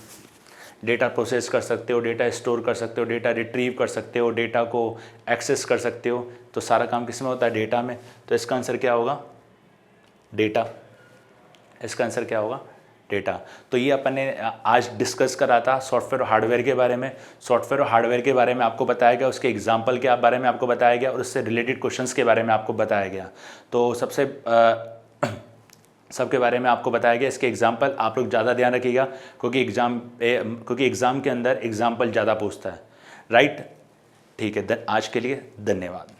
डेटा प्रोसेस कर सकते हो, डेटा स्टोर कर सकते हो, डेटा रिट्रीव कर सकते हो, डेटा को एक्सेस कर सकते हो। तो सारा काम किस में होता है? डेटा में। तो इसका आंसर क्या होगा? डेटा। इसका आंसर क्या होगा? डेटा। तो ये अपन ने आज डिस्कस करा था सॉफ्टवेयर और हार्डवेयर के बारे में। सॉफ्टवेयर और हार्डवेयर के बारे में आपको बताया गया, उसके एग्जाम्पल के बारे में आपको बताया गया, और उससे रिलेटेड क्वेश्चंस के बारे में आपको बताया गया। तो सबके बारे में आपको बताया गया। इसके एग्जाम्पल आप लोग ज़्यादा ध्यान रखिएगा, क्योंकि एग्ज़ाम के अंदर एग्जाम्पल ज़्यादा पूछता है। राइट, ठीक है। आज के लिए धन्यवाद।